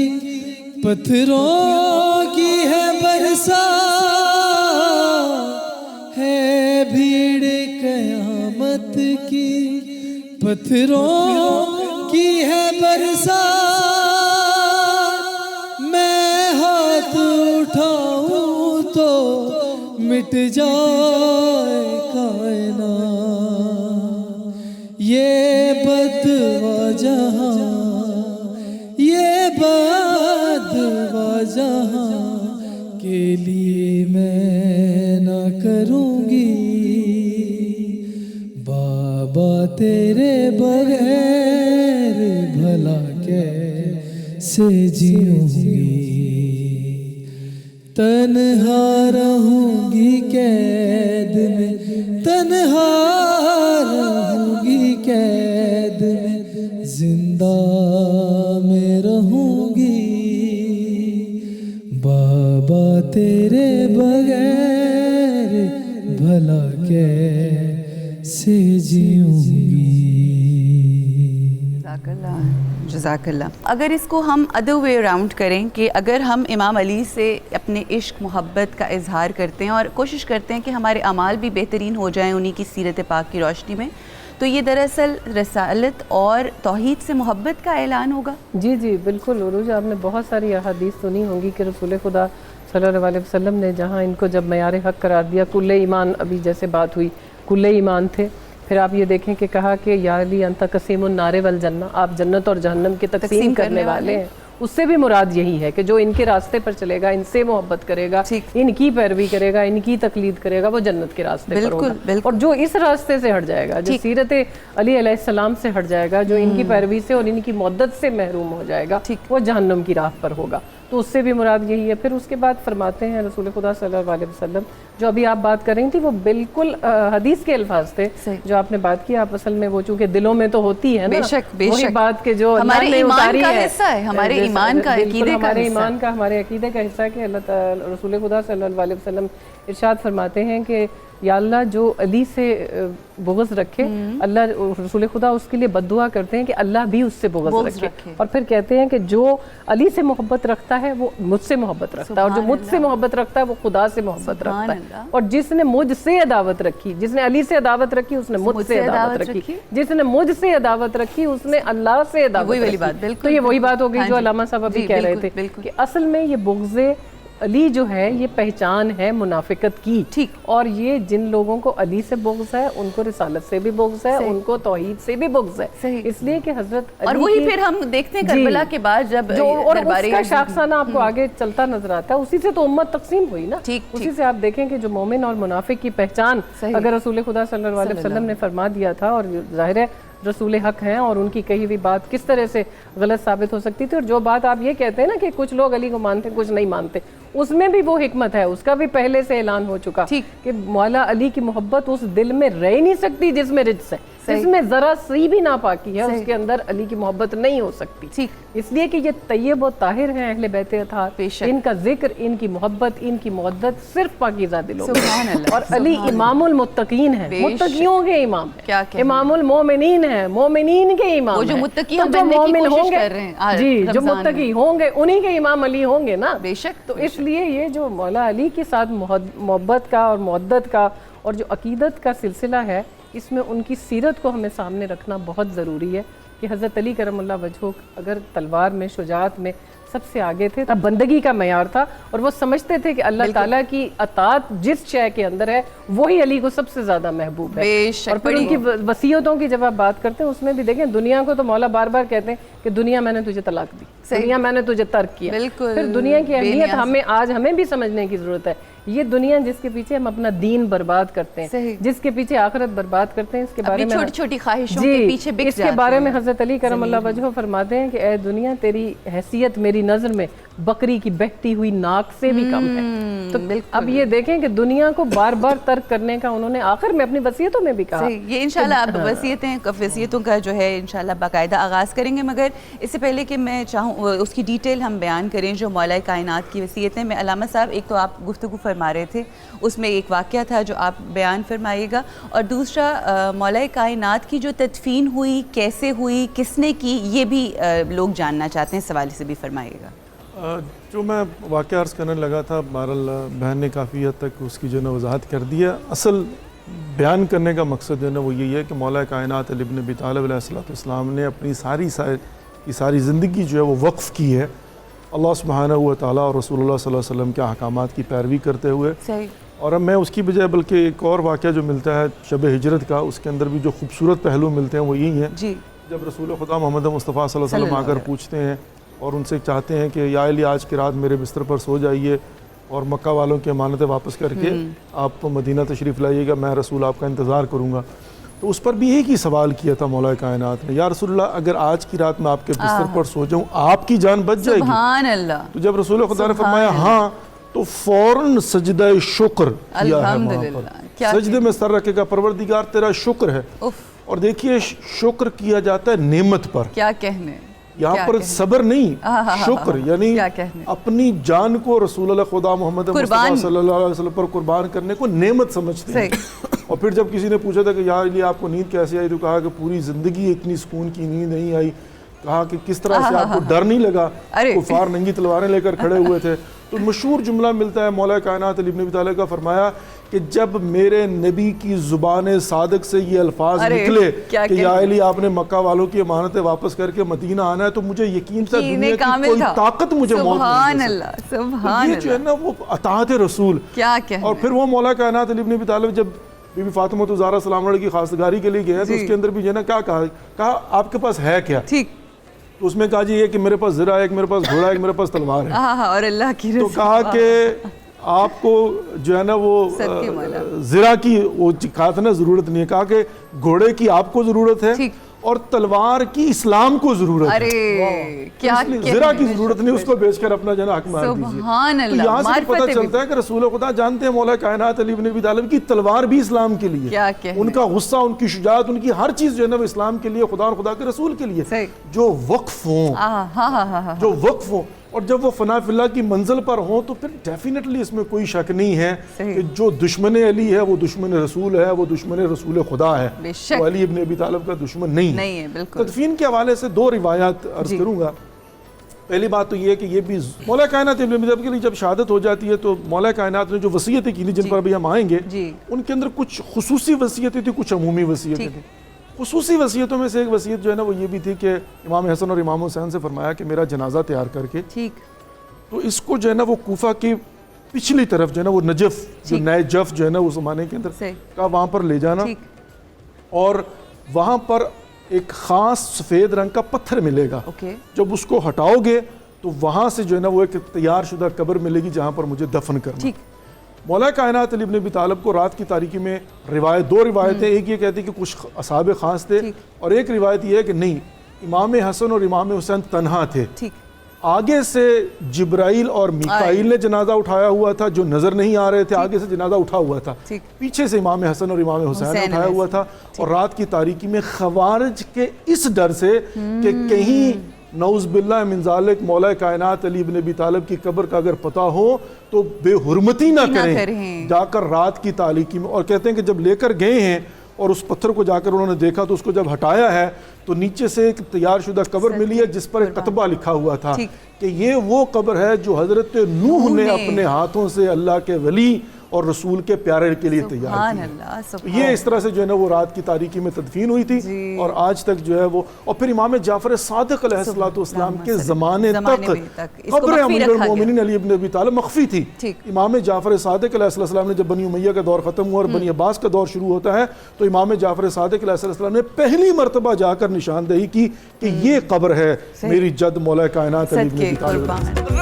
پتھروں کی ہے برسات ہے بھیڑ قیامت کی پتھروں کی ہے برسات میں ہاتھ اٹھاؤں تو مٹ جائے کائنات یہ بدوا جہاں یہ بدوا جہاں کے لیے میں نہ کروں گی بابا تیرے بغیر بھلا کیسے جیوں گی تنہا رہوں گی قید میں تنہا رہوں گی قید میں زندہ میں رہوں گی بابا تیرے بغیر بھلا کیسے جیوں گی جزاک اللہ جزاک اللہ اگر اس کو ہم ادر وے اراؤنڈ کریں کہ اگر ہم امام علی سے اپنے عشق محبت کا اظہار کرتے ہیں اور کوشش کرتے ہیں کہ ہمارے اعمال بھی بہترین ہو جائیں انہی کی سیرت پاک کی روشنی میں تو یہ دراصل رسالت اور توحید سے محبت کا اعلان ہوگا جی جی بالکل عروج آپ نے بہت ساری احادیث سنی ہوں گی کہ رسول خدا صلی اللہ علیہ وسلم نے جہاں ان کو جب معیار حق قرار دیا کل ایمان ابھی جیسے بات ہوئی کل ایمان تھے پھر آپ یہ دیکھیں کہ کہا کہ یا علی انت قسیم النار والجنہ آپ جنت اور جہنم کی تقسیم کرنے والے ہیں اس سے بھی مراد یہی ہے کہ جو ان کے راستے پر چلے گا ان سے محبت کرے گا ان کی پیروی کرے گا ان کی تقلید کرے گا وہ جنت کے راستے پر ہوگا اور جو اس راستے سے ہٹ جائے گا جو سیرت علی علیہ السلام سے ہٹ جائے گا جو ان کی پیروی سے اور ان کی مودت سے محروم ہو جائے گا وہ جہنم کی راہ پر ہوگا تو اس سے بھی مراد یہی ہے پھر اس کے بعد فرماتے ہیں رسول خدا صلی اللہ علیہ وسلم جو ابھی آپ بات کر رہی تھی وہ بالکل حدیث کے الفاظ تھے جو آپ نے بات کی آپ اصل میں وہ چونکہ دلوں میں تو ہوتی ہے نا وہی بات کہ جو ہمارے ایمان کا حصہ ہے ہمارے ایمان کا عقیدے کا ہمارے ایمان کا ہمارے عقیدے کا حصہ ہے کہ اللہ تعالی رسول خدا صلی اللہ علیہ وسلم ارشاد فرماتے ہیں کہ یا اللہ جو علی سے بغض رکھے اللہ رسول خدا اس کے لیے بد دعا کرتے ہیں کہ اللہ بھی اس سے بغض رکھے، اور پھر کہتے ہیں کہ جو علی سے محبت رکھتا ہے وہ مجھ سے محبت رکھتا ہے، اور جو مجھ سے محبت رکھتا ہے وہ خدا سے محبت رکھتا ہے، اور جس نے مجھ سے عداوت رکھی، جس نے علی سے عداوت رکھی اس نے مجھ سے عداوت رکھی، جس نے مجھ سے عداوت رکھی اس نے اللہ سے عداوت رکھی۔ تو یہ وہی بات ہو گئی جو علامہ صاحب ابھی کہہ رہے تھے کہ اصل میں یہ بغض علی جو ہے یہ پہچان ہے منافقت کی، ٹھیک، اور یہ جن لوگوں کو علی سے بغض ہے ان کو رسالت سے بھی بغض ہے، ان کو توحید سے بھی بغض ہے، اس لیے کہ حضرت علی، اور وہی پھر ہم دیکھتے ہیں کربلا کے بعد جب اور اس کا شاخسانہ آپ کو آگے چلتا نظر آتا ہے، اسی سے تو امت تقسیم ہوئی نا، اسی سے آپ دیکھیں کہ جو مومن اور منافق کی پہچان اگر رسول خدا صلی اللہ علیہ وسلم نے فرما دیا تھا، اور ظاہر ہے رسول حق ہیں اور ان کی کہی ہوئی بات کس طرح سے غلط ثابت ہو سکتی تھی، اور جو بات آپ یہ کہتے ہیں نا کہ کچھ لوگ علی کو مانتے کچھ نہیں مانتے، اس میں بھی وہ حکمت ہے، اس کا بھی پہلے سے اعلان ہو چکا کہ مولا علی کی محبت اس دل میں رہ نہیں سکتی جس میں رجس ہے، اس میں ذرا سی بھی ناپاکی ہے، اس کے اندر علی کی محبت نہیں ہو سکتی، اس لیے کہ یہ طیب و طاہر ہیں اہل بیت اطہار، ان کا ذکر، ان کی محبت، ان کی مودت صرف پاکیزہ دلوں میں، اور علی امام المتقین ہیں، متقیوں کے امام ہیں، امام المومنین ہیں، مومنین کے امام ہیں، جو متقی بننے کی کوشش کر رہے ہیں، جی جو متقی ہوں گے انہی کے امام علی ہوں گے نا، بے شک۔ تو اس لیے یہ جو مولا علی کے ساتھ محبت کا اور مودت کا اور جو عقیدت کا سلسلہ ہے، اس میں ان کی سیرت کو ہمیں سامنے رکھنا بہت ضروری ہے کہ حضرت علی کرم اللہ وجہہ اگر تلوار میں، شجاعت میں سب سے آگے تھے، تب بندگی کا معیار تھا، اور وہ سمجھتے تھے کہ اللہ تعالیٰ کی اطاعت جس شے کے اندر ہے وہی علی کو سب سے زیادہ محبوب ہے، اور پھر ان کی وصیتوں کی جب آپ بات کرتے ہیں اس میں بھی دیکھیں دنیا کو تو مولا بار بار کہتے ہیں کہ دنیا میں نے تجھے طلاق دی، دنیا میں نے تجھے ترک کیا، پھر دنیا کی اہمیت ہمیں بھی سمجھنے کی ضرورت ہے۔ یہ دنیا جس کے پیچھے ہم اپنا دین برباد کرتے ہیں، جس کے پیچھے آخرت برباد کرتے ہیں، اس کے بارے میں چھوٹی چھوٹی خواہشوں کے پیچھے بک جاتے ہیں، اس کے بارے میں حضرت علی کرم اللہ وجہہ فرماتے ہیں کہ اے دنیا تیری حیثیت میری نظر میں بکری کی بہتی ہوئی ناک سے بھی کم ہے۔ تو اب یہ دیکھیں کہ دنیا کو بار بار ترک کرنے کا انہوں نے آخر میں اپنی وصیتوں میں بھی کہا۔ یہ انشاءاللہ اب وصیتوں کا جو ہے انشاءاللہ باقاعدہ آغاز کریں گے، مگر اس سے پہلے کہ میں چاہوں اس کی ڈیٹیل ہم بیان کریں جو مولا کائنات کی وصیتیں میں، علامہ صاحب ایک تو آپ گفتگو فرما رہے تھے، اس میں ایک واقعہ تھا جو آپ بیان فرمائیے گا، اور دوسرا مولا کائنات کی جو تدفین ہوئی کیسے ہوئی، کس نے کی، یہ بھی لوگ جاننا چاہتے ہیں، اس حوالے سے بھی فرمائیے گا۔ جو میں واقعہ عرض کرنے لگا تھا، بہرحال بہن نے کافی حد تک اس کی جو ہے نا وضاحت کر دی ہے۔ اصل بیان کرنے کا مقصد جو ہے نا وہ یہی ہے کہ مولا کائنات علی بن ابی طالب علیہ السلام نے اپنی ساری زندگی جو ہے وہ وقف کی ہے اللہ سبحانہ و تعالیٰ اور رسول اللہ صلی اللہ علیہ وسلم کے احکامات کی پیروی کرتے ہوئے۔ اور اب میں اس کی بجائے بلکہ ایک اور واقعہ جو ملتا ہے شب ہجرت کا، اس کے اندر بھی جو خوبصورت پہلو ملتے ہیں وہ یہی ہیں جب رسول خدا محمد مصطفیٰ صلی اللہ علیہ وسلم آ کر پوچھتے ہیں اور ان سے چاہتے ہیں کہ یا علی آج کی رات میرے بستر پر سو جائیے اور مکہ والوں کی امانتیں واپس کر کے آپ مدینہ تشریف لائیے گا، میں رسول آپ کا انتظار کروں گا۔ تو اس پر بھی ایک ہی سوال کیا تھا مولا کائنات نے، یا رسول اللہ اگر آج کی رات میں آپ کے بستر پر سو جاؤں آپ کی جان بچ جائے گی؟ سبحان اللہ۔ تو جب رسول خدا نے فرمایا ہاں تو فوراً سجدہ شکر کیا ہے وہاں پر، سجدے میں سر رکھے گا، پروردگار تیرا شکر ہے۔ اور دیکھیے شکر کیا جاتا ہے نعمت پر، کیا کہنے، یہاں پر صبر نہیں، شکر، یعنی اپنی جان کو رسول اللہ خدا محمد مصطفیٰ صلی اللہ علیہ وسلم پر قربان کرنے کو نعمت سمجھتے ہیں۔ اور پھر جب کسی نے پوچھا تھا کہ یا علی آپ کو نیند کیسے آئی، تو کہا کہ پوری زندگی اتنی سکون کی نیند نہیں آئی۔ کہا کہ کس طرح سے آپ کو ڈر نہیں لگا، کفار ننگی تلواریں لے کر کھڑے ہوئے تھے۔ تو مشہور جملہ ملتا ہے مولا کائنات علی بن ابی طالب کا، فرمایا کہ جب میرے نبی کی زبان صادق سے یہ الفاظ نکلے کہ یا علی آپ نے مکہ والوں کی امانتیں واپس کر کے مدینہ آنا ہے، تو مجھے یقین تھا دنیا کی کوئی طاقت مجھے موت نہیں دے سکتی۔ یہ جو ہے نا وہ اطاعت رسول۔ اور پھر وہ مولا کائنات علی بن ابی طالب جب بی بی فاطمہ الزہرا سلام علیہ کی خواستگاری کے لیے گئے تو اس کے اندر بھی جو ہے نا کیا کہا آپ کے پاس ہے کیا؟ تو اس میں کہا جی یہ کہ میرے پاس زرہ ہے، ایک میرے پاس گھوڑا ہے، ایک میرے پاس تلوار ہے، اور اللہ کی تو کہا کہ آپ کو جو ہے نا وہ زرہ کی وہ کہا تھا نا ضرورت نہیں ہے، کہا کہ گھوڑے کی آپ کو ضرورت ہے اور تلوار کی اسلام کو ضرورت ہے، زرہ کی ضرورت نہیں، اس کو بیچ کر اپنا جنا حق مار دیجیے۔ تو یہاں سے پتہ چلتا ہے کہ رسول خدا جانتے ہیں مولا کائنات علی بن ابی طالب کی تلوار بھی اسلام کے لیے، ان کا غصہ، ان کی شجاعت، ان کی ہر چیز جو ہے نا وہ اسلام کے لیے، خدا اور خدا کے رسول کے لیے۔ جو وقف ہوں، جو وقف ہوں، اور جب وہ فنا فی اللہ کی منزل پر ہوں تو پھر ڈیفینیٹلی اس میں کوئی شک نہیں ہے کہ جو دشمن علی ہے وہ دشمن رسول ہے، وہ دشمن رسول خدا ہے، وہ علی ابن ابی طالب کا دشمن نہیں ہے۔ تدفین کے حوالے سے 2 روایات عرض کروں گا۔ پہلی بات تو یہ ہے کہ یہ بھی مولا کائنات ابن ابی طالب کے لیے جب شہادت ہو جاتی ہے تو مولا کائنات نے جو وصیتیں کی تھی جن پر ابھی ہم آئیں گے، ان کے اندر کچھ خصوصی وصیتیں تھیں، کچھ عمومی وصیتیں تھیں۔ خصوصی وصیتوں میں سے ایک وصیت جو ہے نا وہ یہ بھی تھی کہ امام حسن اور امام حسین سے فرمایا کہ میرا جنازہ تیار کر کے تو اس کو جو ہے نا وہ کوفہ کی پچھلی طرف جو ہے نا وہ نجف جو نئے جف جو ہے نا اس زمانے کے اندر کا وہاں پر لے جانا، اور وہاں پر ایک خاص سفید رنگ کا پتھر ملے گا، جب اس کو ہٹاؤ گے تو وہاں سے جو ہے نا وہ ایک تیار شدہ قبر ملے گی جہاں پر مجھے دفن کرنا۔ مولا کائنات علی ابن ابی طالب کو رات کی تاریکی میں 2 روایتیں، ایک یہ کہتی کہ کچھ اصحاب خاص تھے، اور ایک روایت یہ ہے کہ نہیں، امام حسن اور امام حسین تنہا تھے، آگے سے جبرائیل اور میکائیل نے جنازہ اٹھایا ہوا تھا جو نظر نہیں آ رہے تھے، آگے سے جنازہ اٹھا ہوا تھا، پیچھے سے امام حسن اور امام حسین نے اٹھایا ہوا تھا، اور رات کی تاریکی میں خوارج کے اس ڈر سے کہ کہیں نعوذ باللہ من ذالک مولا کائنات علی ابن ابی طالب کی قبر کا اگر پتہ ہو تو بے حرمتی نہ کریں، جا کر رات کی تاریکی میں، اور کہتے ہیں کہ جب لے کر گئے ہیں اور اس پتھر کو جا کر انہوں نے دیکھا تو اس کو جب ہٹایا ہے تو نیچے سے ایک تیار شدہ قبر ملی ہے جس پر ایک کتبہ لکھا ہوا تھا کہ یہ وہ قبر ہے جو حضرت نوح نے اپنے ہاتھوں سے اللہ کے ولی اور رسول کے پیارے کے لیے تیار کی۔ یہ اس طرح سے جو ہے نا وہ رات کی تاریکی میں تدفین ہوئی تھی، اور آج تک جو ہے وہ، اور پھر امام جعفر صادق علیہ السلام کے زمانے تک قبر امیر المومنین علی ابن ابی طالب مخفی تھی۔ امام جعفر صادق علیہ السلام نے جب بنی امیہ کا دور ختم ہوا اور بنی عباس کا دور شروع ہوتا ہے تو امام جعفر صادق علیہ السلام نے پہلی مرتبہ جا کر نشاندہی کی کہ یہ قبر ہے میری جد مولا کائنات علی ابن ابی طالب۔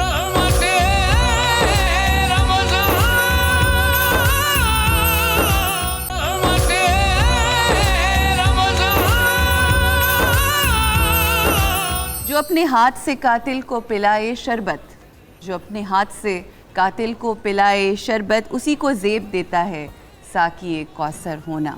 جو اپنے ہاتھ سے قاتل کو پلائے شربت، جو اپنے ہاتھ سے قاتل کو پلائے شربت، اسی کو زیب دیتا ہے ساقی کوثر ہونا۔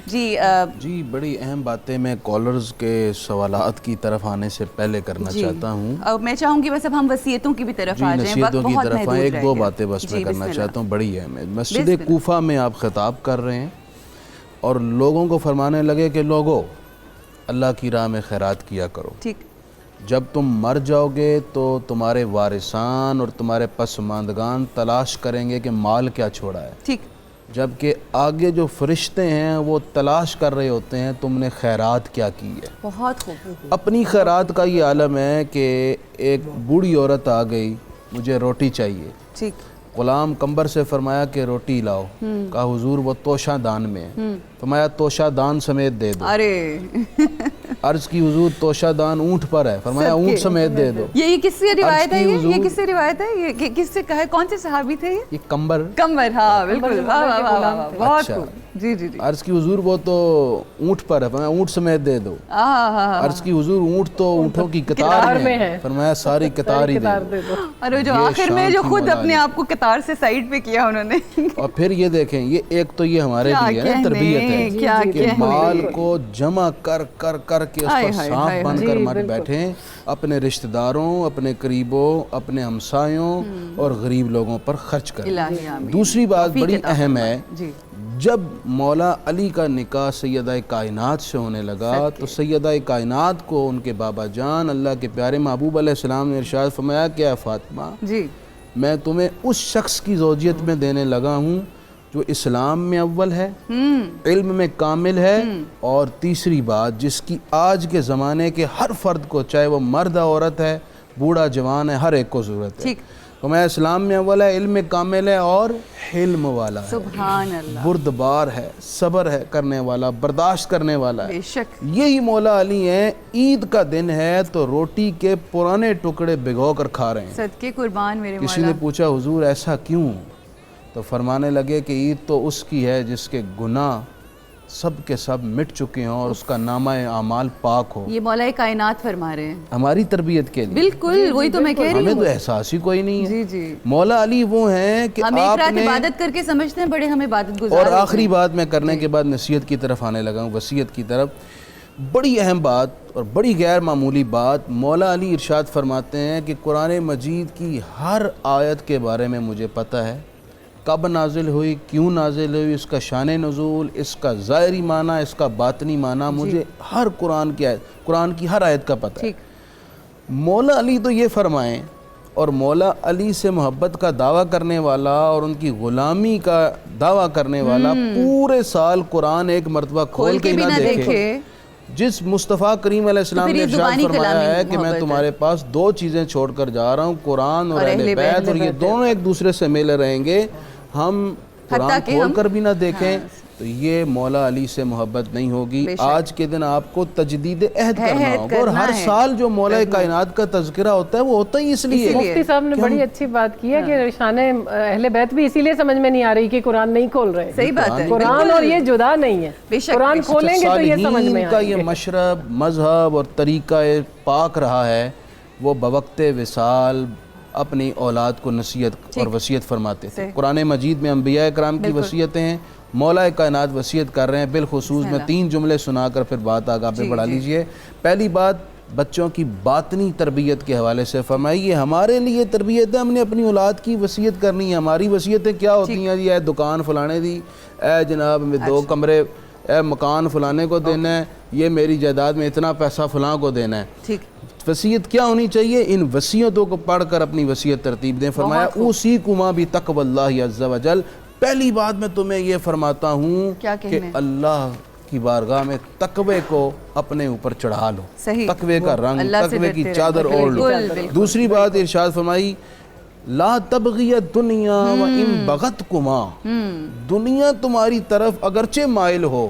جی بڑی اہم باتیں میں کالرز کے سوالات کی طرف آنے سے پہلے کرنا چاہتا ہوں، اور میں چاہوں گی بس اب ہم وصیتوں کی بھی طرف آ جائیں، وصیتوں کی طرف آئیں۔ 1-2 باتیں بس میں کرنا چاہتا ہوں، بڑی اہم ہے۔ مسجد کوفہ میں آپ خطاب کر رہے ہیں اور لوگوں کو فرمانے لگے کہ لوگوں اللہ کی راہ میں خیرات کیا کرو، جب تم مر جاؤ گے تو تمہارے وارثان اور تمہارے پسماندگان تلاش کریں گے کہ مال کیا چھوڑا ہے، جبکہ آگے جو فرشتے ہیں وہ تلاش کر رہے ہوتے ہیں تم نے خیرات کیا کی ہے۔ بہت خوب۔ اپنی خیرات کا یہ عالم ہے کہ ایک بوڑھی عورت آ گئی، مجھے روٹی چاہیے، غلام کمبر سے فرمایا کہ روٹی لاؤ، کہا حضور وہ توشہ دان میں ہے، فرمایا توشہ دان سمیت دے دو۔ عرض کی حضور توشہ دان اونٹ پر ہے، فرمایا اونٹ سمیت دے دو۔ یہ کس سے روایت ہے؟ یہ کس سے روایت ہے؟ یہ کس سے کہا ہے؟ کون سے صحابی تھے یہ کمبر؟ ہاں بالکل، بہت خوب۔ جی جی جی۔ عرض کی حضور وہ تو اونٹ پر ہے، فرمایا اونٹ سمیت دے دو۔ عرض کی حضور اونٹ تو اونٹوں کی قطار میں ہے، فرمایا ساری قطار ہی دے دو۔ اور جو آخر میں جو خود اپنے آپ کو قطار سے سائیڈ پہ کیا انہوں نے۔ اور پھر یہ دیکھیں، یہ ایک تو یہ ہمارے لیے ہے تربیت ہے کہ مال کو جمع کر کر کر کے اس پر سانپ بن کر مر بیٹھیں، اپنے رشتہ داروں، اپنے قریبوں، اپنے ہمسایوں اور غریب لوگوں پر خرچ کریں۔ دوسری بات بڑی اہم ہے، جب مولا علی کا نکاح سیدہ کائنات سے ہونے لگا تو سیدہ کائنات کو ان کے بابا جان اللہ کے پیارے محبوب علیہ السلام نے ارشاد فرمایا کہ اے فاطمہ میں تمہیں اس شخص کی زوجیت میں دینے لگا ہوں جو اسلام میں اول ہے، علم میں کامل ہے، اور تیسری بات جس کی آج کے زمانے کے ہر فرد کو، چاہے وہ مرد عورت ہے، بوڑھا جوان ہے، ہر ایک کو ضرورت ہے۔ تو میں اسلام میں اول ہے، علم میں کامل ہے اور حلم والا ہے، سبحان اللہ، بردبار ہے، صبر ہے کرنے والا، برداشت کرنے والا ہے۔ بے شک یہی مولا علی ہیں۔ عید کا دن ہے تو روٹی کے پرانے ٹکڑے بھگو کر کھا رہے ہیں۔ صدقے قربان میرے مولا۔ کسی نے پوچھا حضور ایسا کیوں؟ تو فرمانے لگے کہ عید تو اس کی ہے جس کے گناہ سب کے سب مٹ چکے ہوں اور اس کا نامہ اعمال پاک ہو۔ یہ مولا کائنات فرما رہے ہیں ہماری تربیت کے لیے۔ بالکل وہی تو میں کہہ رہی ہوں، ہمیں تو احساس ہی کوئی نہیں ہے۔ جی جی۔ مولا علی وہ ہیں کہ ہم ایک رات عبادت کر کے سمجھتے ہیں بڑے ہم عبادت گزار۔ اور آخری بات میں کرنے کے بعد نصیحت کی طرف آنے لگا ہوں، وصیت کی طرف۔ بڑی اہم بات اور بڑی غیر معمولی بات، مولا علی ارشاد فرماتے ہیں کہ قرآن مجید کی ہر آیت کے بارے میں مجھے پتہ ہے، کب نازل ہوئی، کیوں نازل ہوئی، اس کا شان نزول، اس کا ظاہری معنی، اس کا باطنی معنی، مجھے ہر قرآن کی ہر آیت کا پتہ ہے۔ مولا علی تو یہ فرمائیں، اور مولا علی سے محبت کا دعویٰ کرنے والا اور ان کی غلامی کا دعویٰ کرنے والا پورے سال قرآن ایک مرتبہ کھول کے ہی نہ دیکھے۔ جس مصطفیٰ کریم علیہ السلام نے ارشاد فرمایا ہے کہ میں تمہارے پاس دو چیزیں چھوڑ کر جا رہا ہوں، قرآن اور اہل بیت، اور یہ دونوں ایک دوسرے سے ملے رہیں گے، ہم قرآن کھول کر بھی نہ دیکھیں تو یہ مولا علی سے محبت نہیں ہوگی۔ آج کے دن آپ کو تجدید عہد کرنا ہوگا، اور ہر سال جو مولا کائنات کا تذکرہ ہوتا ہے وہ ہوتا ہی اس لیے۔ مفتی صاحب نے بڑی اچھی بات کی ہے کہ شان اہل بیت بھی اسی لیے سمجھ میں نہیں آ رہی کہ قرآن نہیں کھول رہے۔ صحیح بات ہے، قرآن اور یہ جدا نہیں ہے، قرآن کھولیں گے تو یہ سمجھ میں آئے کا یہ مشرب، مذہب اور طریقہ پاک رہا ہے، وہ بوقت وصال اپنی اولاد کو نصیحت اور وصیت فرماتے تھے۔ قرآن مجید میں انبیاء کرام کی وصیتیں ہیں، مولا کائنات وصیت کر رہے ہیں۔ بالخصوص میں 3 جملے سنا کر پھر بات آگے پہ بڑھا لیجئے۔ پہلی بات، بچوں کی باطنی تربیت کے حوالے سے فرمائی، یہ ہمارے لیے تربیت ہے، ہم نے اپنی اولاد کی وصیت کرنی ہے۔ ہماری وصیتیں کیا ہوتی ہیں جی؟ اے دکان فلانے دی، اے جناب 2 کمرے، اے مکان فلانے کو دینا ہے، یہ میری جائیداد میں اتنا پیسہ فلاں کو دینا ہے۔ وصیت کیا ہونی چاہیے؟ ان وصیتوں کو پڑھ کر اپنی وصیت ترتیب دیں۔ فرمایا اوصیکما بتقوی اللہ عز وجل، پہلی بات میں تمہیں یہ فرماتا ہوں کہ اللہ کی بارگاہ میں تقوی کو اپنے اوپر چڑھا لو، تقوی کا رنگ، تقوی کی چادر اوڑھ لو۔ دوسری بات ارشاد فرمائی، لا تبغی الدنیا وان بغتکما، دنیا تمہاری طرف اگرچہ مائل ہو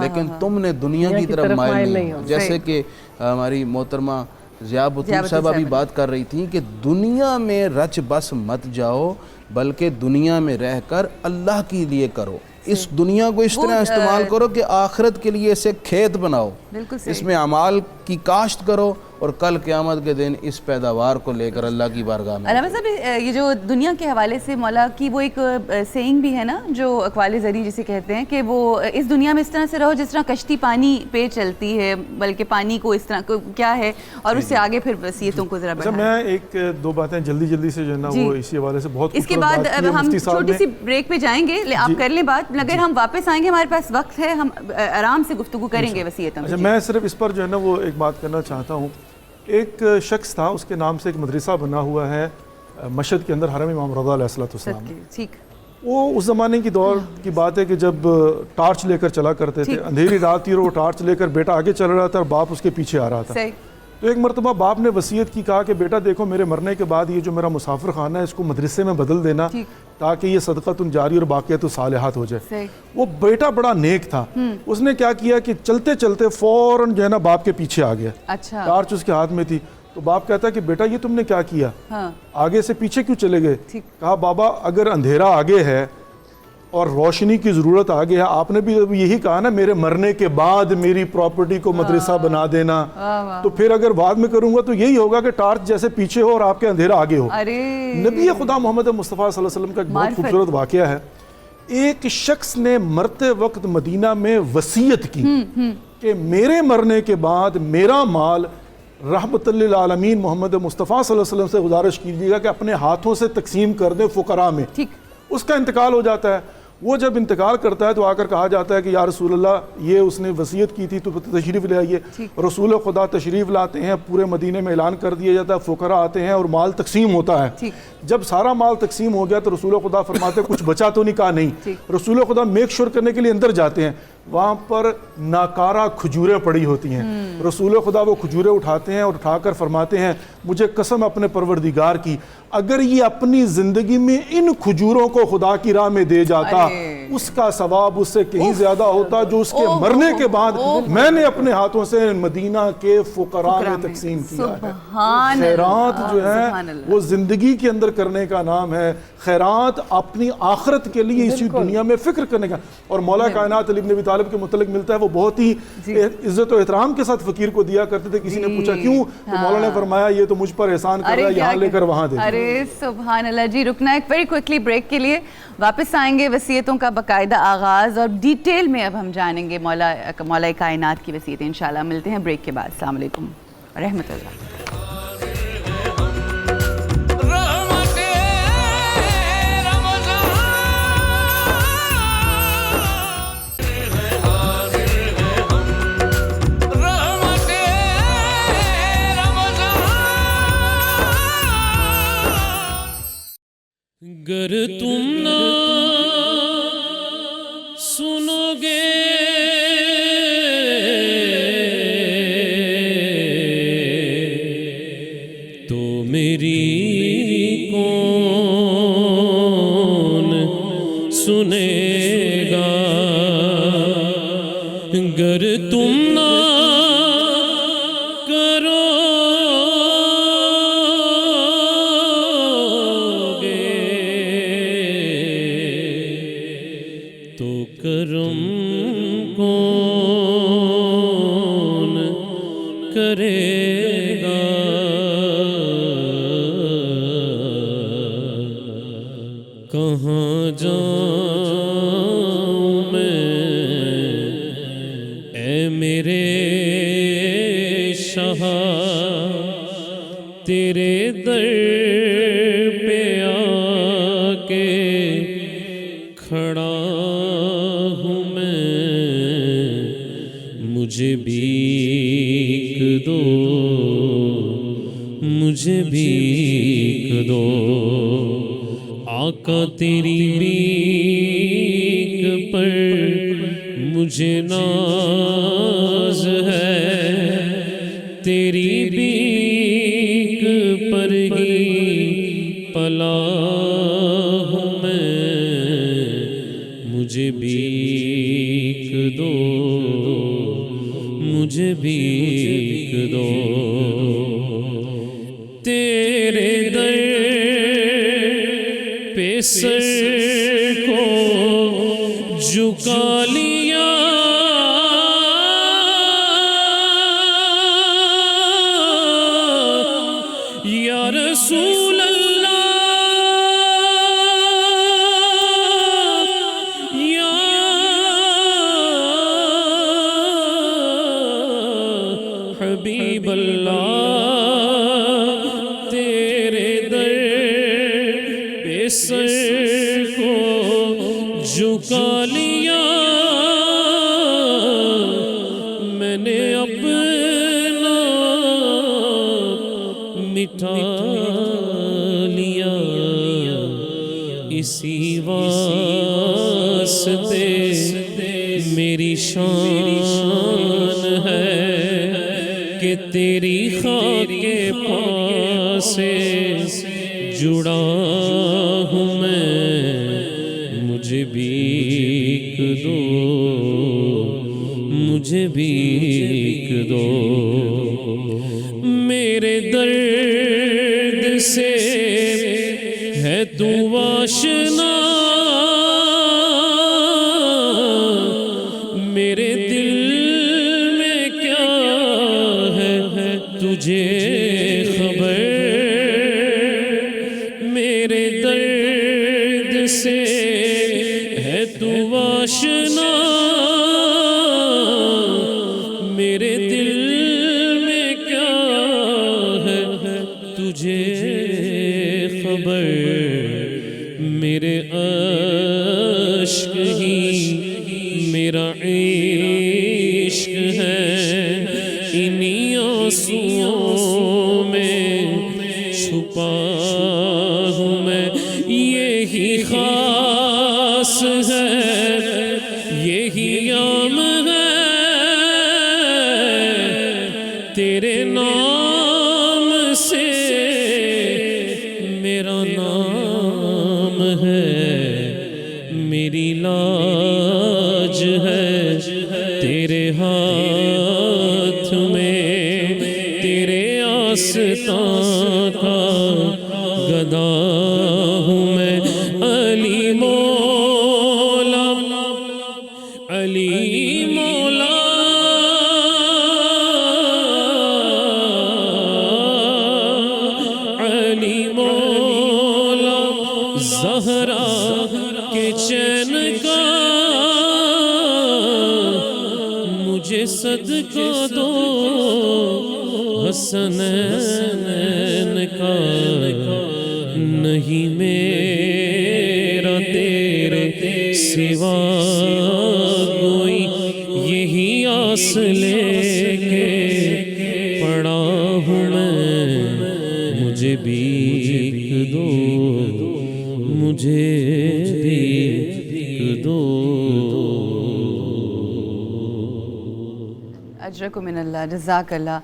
لیکن تم نے دنیا کی طرف مائل نہیں ہو۔ جیسے کہ ہماری محترمہ ضیاء بطول صاحبہ بھی بات کر رہی تھیں کہ دنیا میں رچ بس مت جاؤ، بلکہ دنیا میں رہ کر اللہ کے لیے کرو۔ اس دنیا کو اس طرح استعمال کرو کہ آخرت کے لیے اسے کھیت بناؤ، اس میں اعمال کی کاشت کرو، اور کل قیامت کے دن اس پیداوار کو لے کر اللہ کی بارگاہ میں۔ علامہ صاحب، یہ جو دنیا کے حوالے سے مولا کی وہ ایک سینگ بھی ہے نا، جو اقوال زری جسے کہتے ہیں، کہ وہ اس دنیا میں اس طرح سے رہو جس طرح کشتی پانی پہ چلتی ہے، بلکہ پانی کو اس طرح کیا ہے، اور اس سے آگے پھر وصیتوں کو ذرا بڑھائیں۔ میں ایک دو باتیں جلدی سے جو ہے نا وہ اسی حوالے سے بہت، اس کے بعد ہم چھوٹی سی بریک پہ جائیں گے، آپ کر لیں بات، اگر ہم واپس آئیں گے ہمارے پاس وقت ہے، ہم آرام سے گفتگو کریں گے وصیتوں۔ میں صرف اس پر جو ہے نا وہ ایک بات کرنا چاہتا ہوں۔ ایک شخص تھا، اس کے نام سے ایک مدرسہ بنا ہوا ہے مشہد کے اندر، حرم امام رضا علیہ السلام۔ وہ اس زمانے کی دور کی بات ہے کہ جب ٹارچ لے کر چلا کرتے تھے، اندھیری رات تھی اور وہ ٹارچ لے کر بیٹا آگے چل رہا تھا اور باپ اس کے پیچھے آ رہا تھا۔ تو ایک مرتبہ باپ نے وصیت کی، کہا کہ بیٹا دیکھو میرے مرنے کے بعد یہ جو میرا مسافر خانہ ہے اس کو مدرسے میں بدل دینا تاکہ یہ صدقۃ جاری اور باقیات صالحات ہو جائے۔ وہ بیٹا بڑا نیک تھا، اس نے کیا کیا کہ چلتے چلتے فوراً جو ہے نا باپ کے پیچھے آ گیا، ٹارچ اس کے ہاتھ میں تھی۔ تو باپ کہتا ہے کہ بیٹا یہ تم نے کیا کیا، آگے سے پیچھے کیوں چلے گئے؟ کہا بابا اگر اندھیرا آگے ہے اور روشنی کی ضرورت آگے ہے، آپ نے بھی یہی کہا نا میرے مرنے کے بعد میری پراپرٹی کو مدرسہ بنا دینا، تو پھر اگر بعد میں کروں گا تو یہی ہوگا کہ ٹارچ جیسے پیچھے ہو اور آپ کے اندھیرا آگے ہو۔ نبی خدا محمد مصطفیٰ صلی اللہ علیہ وسلم کا ایک بہت خوبصورت واقعہ ہے۔ ایک شخص نے مرتے وقت مدینہ میں وصیت کی کہ میرے مرنے کے بعد میرا مال رحمت للعالمین محمد مصطفیٰ صلی اللہ علیہ وسلم سے گزارش کیجیے گا کہ اپنے ہاتھوں سے تقسیم کر دیں فقراء میں۔ اس کا انتقال ہو جاتا ہے، وہ جب انتقال کرتا ہے تو آ کر کہا جاتا ہے کہ یا رسول اللہ یہ اس نے وصیت کی تھی تو تشریف لے آئیے۔ رسول خدا تشریف لاتے ہیں، پورے مدینے میں اعلان کر دیا جاتا ہے، فقراء آتے ہیں اور مال تقسیم ہوتا ہے۔ جب سارا مال تقسیم ہو گیا تو رسول خدا فرماتے کچھ بچا تو نہیں؟ کہا نہیں۔ رسول خدا میک شور کرنے کے لیے اندر جاتے ہیں، وہاں پر ناکارہ کھجوریں پڑی ہوتی ہیں۔ رسول خدا وہ کھجوریں اٹھاتے ہیں اور اٹھا کر فرماتے ہیں مجھے قسم اپنے پروردگار کی اگر یہ اپنی زندگی میں ان کھجوروں کو خدا کی راہ میں دے جاتا اس کا ثواب اس سے کہیں زیادہ ہوتا جو اس کے مرنے کے بعد میں نے اپنے ہاتھوں سے مدینہ کے فقراء میں تقسیم کیا ہے۔ خیرات جو ہے وہ زندگی کے اندر کرنے کا نام ہے، خیرات اپنی آخرت کے لیے اسی دنیا میں فکر کرنے کا۔ اور مولا کائنات علی بن ابی طالب کے متعلق ملتا ہے وہ بہت ہی عزت و احترام کے ساتھ فقیر کو دیا کرتے تھے. کسی نے پوچھا کیوں, تو مولانا نے فرمایا یہ تو مجھ پر احسان کر رہا ہے, یہاں لے کر وہاں دے. ارے سبحان اللہ جی. رکنا ایک ویری کوئکلی بریک کے لیے, واپس آئیں گے وصیتوں کا باقاعدہ آغاز اور ڈیٹیل میں اب ہم جانیں گے مولا کائنات کی وصیتیں انشاءاللہ. ملتے ہیں بریک کے بعد. السلام علیکم ورحمۃ اللہ. گر تم نہ سنو گے تو میری کون سنے گا. گر تم نہ کہاں جاؤں میں اے میرے شاہ, تیرے در پہ آ کے کھڑا ہوں میں. مجھے بھیک دو, مجھے بھیک دو. آقا تیری بھیک پر مجھے ناز ہے, تیری بھیک پر ہی پلا ہوں میں. مجھے بھیک دو, مجھے بھیک دو. تیرے در پہ سر کو جھکا لیا, یا رسول اللہ, یا حبیب اللہ. سر کو جھکا لیا, میں نے اپنا مٹا لیا. اسی واسطے میری شان ہے کہ تیری خاک کے پاس سے جڑا ہوں میں. مجھے بھیک دو, مجھے بھیک دو. میرے درد سے ہے تو آشنا, میرے دل میں کیا ہے تجھے خبر. میرے درد سے ہے تو آشنا, میرے دل میں کیا ہے تجھے خبر. میرے عشق ہی میرا عشق ہے, انہی آنسوؤں میں چھپا ہوں میں. یہی خاص ہے, یہی عام ہے, تیرے نام سے میرا نام ہے. میری لاج ہے تیرے ہاتھ میں, تیرے آستان کا گدا ہوں میں. علی مولا, علی زہرا کے چین کا مجھے صدقہ دو حسنین کا نہیں میرا تیرے سوا کوئی یہی آس لے کے پڑا ہوں میں مجھے بھیک دو مجھے بھیک دو اجرکم من اللہ جزاک اللہ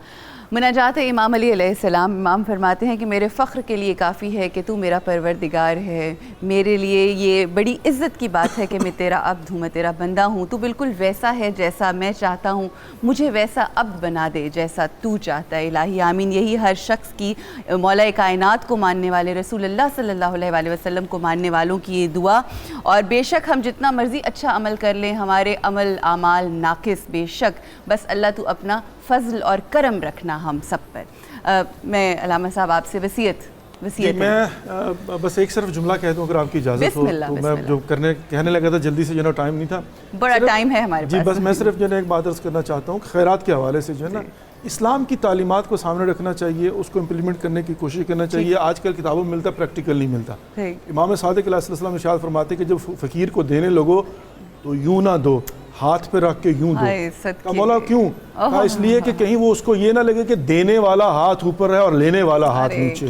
مناجات امام علی علیہ السلام امام فرماتے ہیں کہ میرے فخر کے لیے کافی ہے کہ تو میرا پروردگار ہے میرے لیے یہ بڑی عزت کی بات ہے کہ میں تیرا عبد ہوں میں تیرا بندہ ہوں تو بالکل ویسا ہے جیسا میں چاہتا ہوں مجھے ویسا عبد بنا دے جیسا تو چاہتا ہے الہی آمین یہی ہر شخص کی مولا کائنات کو ماننے والے رسول اللہ صلی اللہ علیہ وآلہ وسلم کو ماننے والوں کی یہ دعا اور بے شک ہم جتنا مرضی اچھا عمل کر لیں ہمارے عمل اعمال ناقص بے شک بس اللہ تو اپنا فضل اور کرم رکھنا ہم سب پر میں علامہ صاحب آپ سے وصیت میں بس ایک صرف جملہ کہہ دوں اگر آپ کی اجازت ہو تو میں جو کہنے لگا تھا جلدی سے جو ہے نا ٹائم نہیں تھا بڑا ٹائم ہے ہمارے پاس جی بس میں صرف جو ہے ایک بات عرض کرنا چاہتا ہوں خیرات کے حوالے سے جو ہے نا اسلام کی تعلیمات کو سامنے رکھنا چاہیے اس کو امپلیمنٹ کرنے کی کوشش کرنا چاہیے آج کل کتابوں میں ملتا پریکٹیکل نہیں ملتا امام صادق علیہ السلام ارشاد فرماتے کہ جب فقیر کو دینے لگو تو یوں نہ دو ہاتھ پہ رکھ کے یوں دو مولا کیوں کہا اس لیے کہ کہیں وہ اس کو یہ نہ لگے کہ دینے والا ہاتھ اوپر ہے اور لینے والا ہاتھ نیچے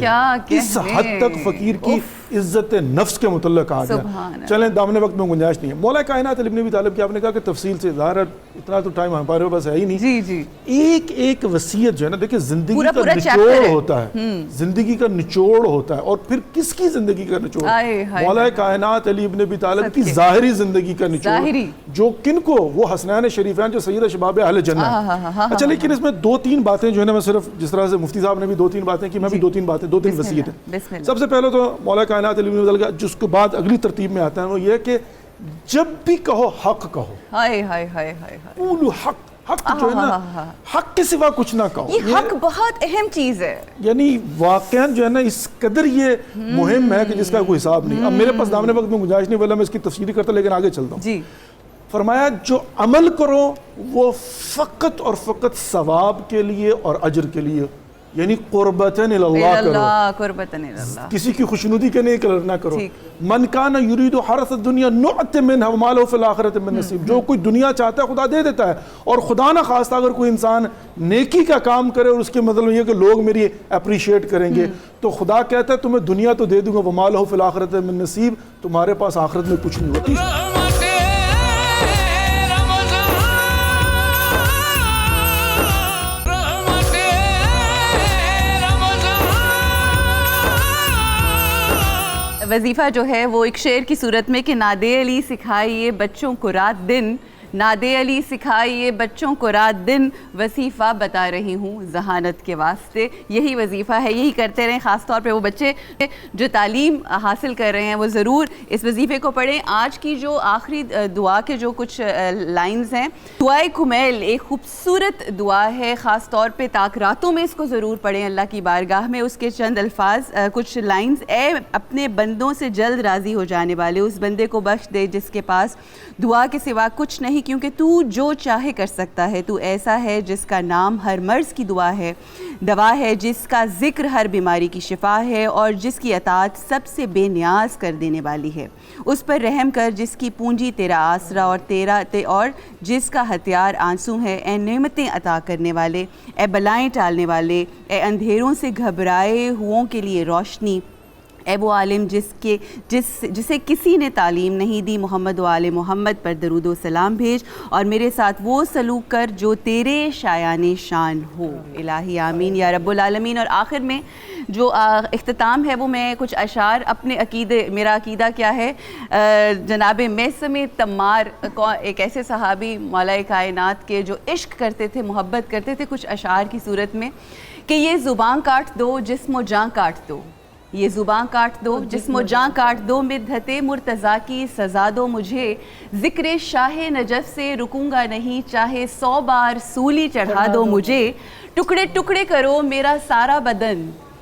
اس حد تک فقیر کی عزت نفس کے متعلق آ گیا چلیں دامن وقت میں گنجائش نہیں ہے مولا کائنات علی بن ابی طالب کی آپ نے کہا کہ تفصیل سے ظاہر ہے اتنا تو ٹائم ہمارے پاس ہے ہی نہیں ایک ایک وصیت جو ہے نا دیکھیں زندگی کا نچوڑ ہوتا ہے زندگی کا نچوڑ ہوتا ہے اور پھر کس کی زندگی کا نچوڑ مولا کائنات علی بن ابی طالب کی ظاہری زندگی کا نچوڑ جو کن کو وہ حسنین شریفین جو سید شباب اہل جنت اچھا لیکن اس میں دو تین باتیں جو ہے نا میں صرف جس طرح سے مفتی صاحب نے بھی دو تین باتیں کی میں بھی دو تین وصیتیں سب سے پہلے تو مولا کائنات علی بن ابی طالب جس کے بعد اگلی ترتیب میں آتا ہے وہ یہ کہ جب بھی کہو حق کہو قولوا حق جو ہے نا حق کے سوا کچھ نہ کہو یہ حق بہت اہم چیز ہے یعنی واقعا جو ہے نا اس قدر یہ مہم ہے کہ جس کا کوئی حساب نہیں اب میرے پاس دامن وقت میں گنجائش نہیں بولا میں اس کی تفسیر کرتا لیکن آگے چلتا ہوں فرمایا جو عمل کرو وہ فقط اور فقط ثواب کے لیے اور اجر کے لیے یعنی قربتن اللہ کرو کسی کی خوشنودی کے لیے نہ کرو من کان یرید حرث الدنیا نؤت منہ وما له فی الآخرۃ من نصیب جو کوئی دنیا چاہتا ہے خدا دے دیتا ہے اور خدا نہ خواستہ اگر کوئی انسان نیکی کا کام کرے اور اس کے مطلب یہ کہ لوگ میری اپریشیٹ کریں گے تو خدا کہتا ہے تمہیں دنیا تو دے دوں گا وما له فی الآخرۃ من نصیب تمہارے پاس آخرت میں کچھ نہیں ہوتی وظیفہ جو ہے وہ ایک شعر کی صورت میں کہ نادے علی سکھائیے بچوں کو رات دن نادے علی سکھائیے بچوں کو رات دن وظیفہ بتا رہی ہوں ذہانت کے واسطے یہی وظیفہ ہے یہی کرتے رہیں خاص طور پہ وہ بچے جو تعلیم حاصل کر رہے ہیں وہ ضرور اس وظیفے کو پڑھیں آج کی جو آخری دعا کے جو کچھ لائنز ہیں دعائے کمیل ایک خوبصورت دعا ہے خاص طور پہ تاک راتوں میں اس کو ضرور پڑھیں اللہ کی بارگاہ میں اس کے چند الفاظ کچھ لائنز اے اپنے بندوں سے جلد راضی ہو جانے والے اس بندے کو بخش دے جس کے پاس دعا کے سوا کچھ نہیں کیونکہ تو جو چاہے کر سکتا ہے تو ایسا ہے جس کا نام ہر مرض کی دعا ہے دوا ہے جس کا ذکر ہر بیماری کی شفا ہے اور جس کی اطاعت سب سے بے نیاز کر دینے والی ہے اس پر رحم کر جس کی پونجی تیرا آسرا اور جس کا ہتھیار آنسو ہے اے نعمتیں عطا کرنے والے اے بلائیں ٹالنے والے اے اندھیروں سے گھبرائے ہوں کے لیے روشنی اے وہ عالم جسے کسی نے تعلیم نہیں دی محمد و آل محمد پر درود و سلام بھیج اور میرے ساتھ وہ سلوک کر جو تیرے شایان شان ہو الہی آمین یا رب العالمین اور آخر میں جو اختتام ہے وہ میں کچھ اشعار اپنے عقیدے میرا عقیدہ کیا ہے جناب میثم تمار ایک ایسے صحابی مولا کائنات کے جو عشق کرتے تھے محبت کرتے تھے کچھ اشعار کی صورت میں کہ یہ زبان کاٹ دو جسم و جاں کاٹ دو یہ زبان کاٹ دو جسم و جاں کاٹ دو مدحت مرتضیٰ کی سزا دو مجھے ذکر شاہ نجف سے رکوں گا نہیں چاہے 100 بار سولی چڑھا دو مجھے ٹکڑے ٹکڑے کرو میرا سارا بدن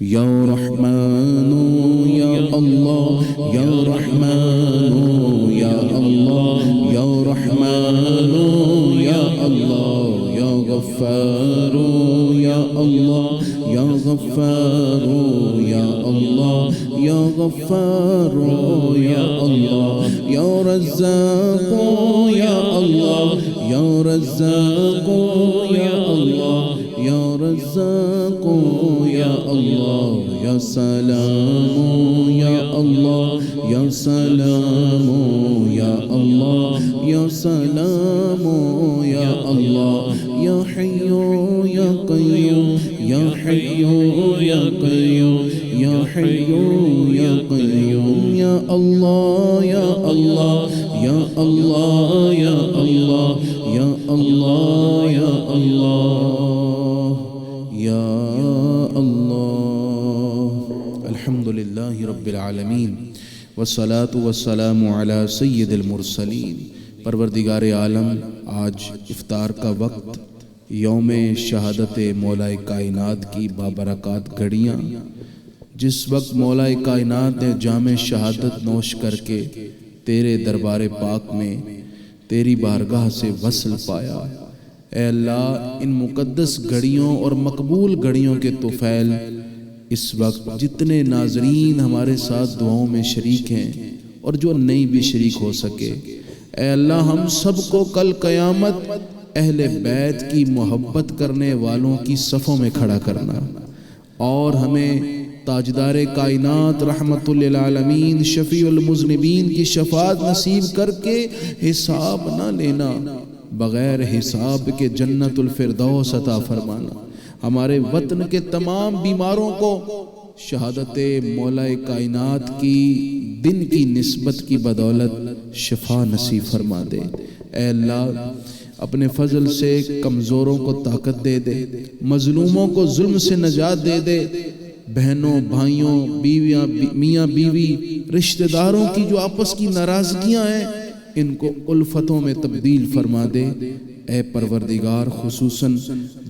یا رحمان یا اللہ یا رحمان یا اللہ یا رحمان یا اللہ یا غفار یا اللہ یا غفار یا اللہ یا غفار یا اللہ یا رزاق یا اللہ یا رزاق یا اللہ یا رزاق یا اللہ یا سلام یا اللہ یا سلام یا اللہ یا سلام یا اللہ یا حی یا قیوم یا حی یا قیوم یا حی یا قیوم یا اللہ یا اللہ یا اللہ یا اللہ یا اللہ یا اللہ یا اللہ. الحمدللہ رب العالمین والصلاة والسلام علی سید المرسلین. پروردگار عالم، آج افطار کا وقت، یوم شہادت مولا کائنات کی بابرکات گھڑیاں، جس وقت مولا کائنات نے جام شہادت نوش کر کے تیرے دربار پاک میں تیری بارگاہ سے وصل پایا. اے اللہ، ان مقدس گھڑیوں اور مقبول گھڑیوں کے طفیل اس وقت جتنے ناظرین ہمارے ساتھ دعاؤں میں شریک ہیں اور جو نہیں بھی شریک ہو سکے، اے اللہ ہم سب کو کل قیامت اہل بیت کی محبت کرنے والوں کی صفوں میں کھڑا کرنا، اور ہمیں تاجدار کائنات رحمت للعالمین شفیع المذنبین کی شفاعت نصیب کر کے حساب نہ لینا، بغیر حساب کے جنت الفردوس عطا فرمانا. ہمارے وطن کے تمام بیماروں کو شہادت مولا کائنات کی دن کی نسبت کی بدولت شفا نصیب فرما دے. اے اللہ، اپنے فضل سے کمزوروں کو طاقت دے دے، مظلوموں کو ظلم سے نجات دے دے، بہنوں بھائیوں بیویاں میاں بیوی رشتہ داروں کی جو آپس کی ناراضگیاں ہیں ان کو الفتوں میں تبدیل فرما دے. اے پروردگار، خصوصاً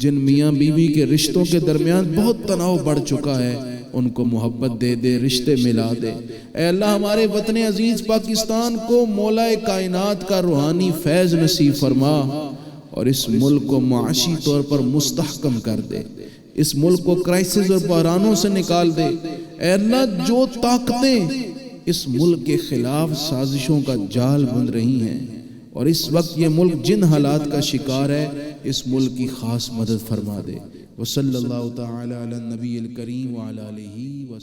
جن میاں بیوی کے رشتوں کے درمیان بہت تناؤ بڑھ چکا ہے ان کو محبت دے دے، رشتے ملا دے. اے اللہ، ہمارے وطن عزیز پاکستان کو مولا کائنات کا روحانی فیض نصیب فرما اور اس ملک کو معاشی طور پر مستحکم کر دے، اس ملک کو کرائسس اور بحرانوں سے نکال دے. اے اللہ، جو طاقتیں اس ملک کے خلاف سازشوں کا جال بن رہی ہیں اور اس وقت یہ ملک جن حالات کا شکار ہے، اس ملک کی خاص مدد فرما دے. وصلی اللہ تعالی علی النبی الکریم وعلی آلہ وسلم.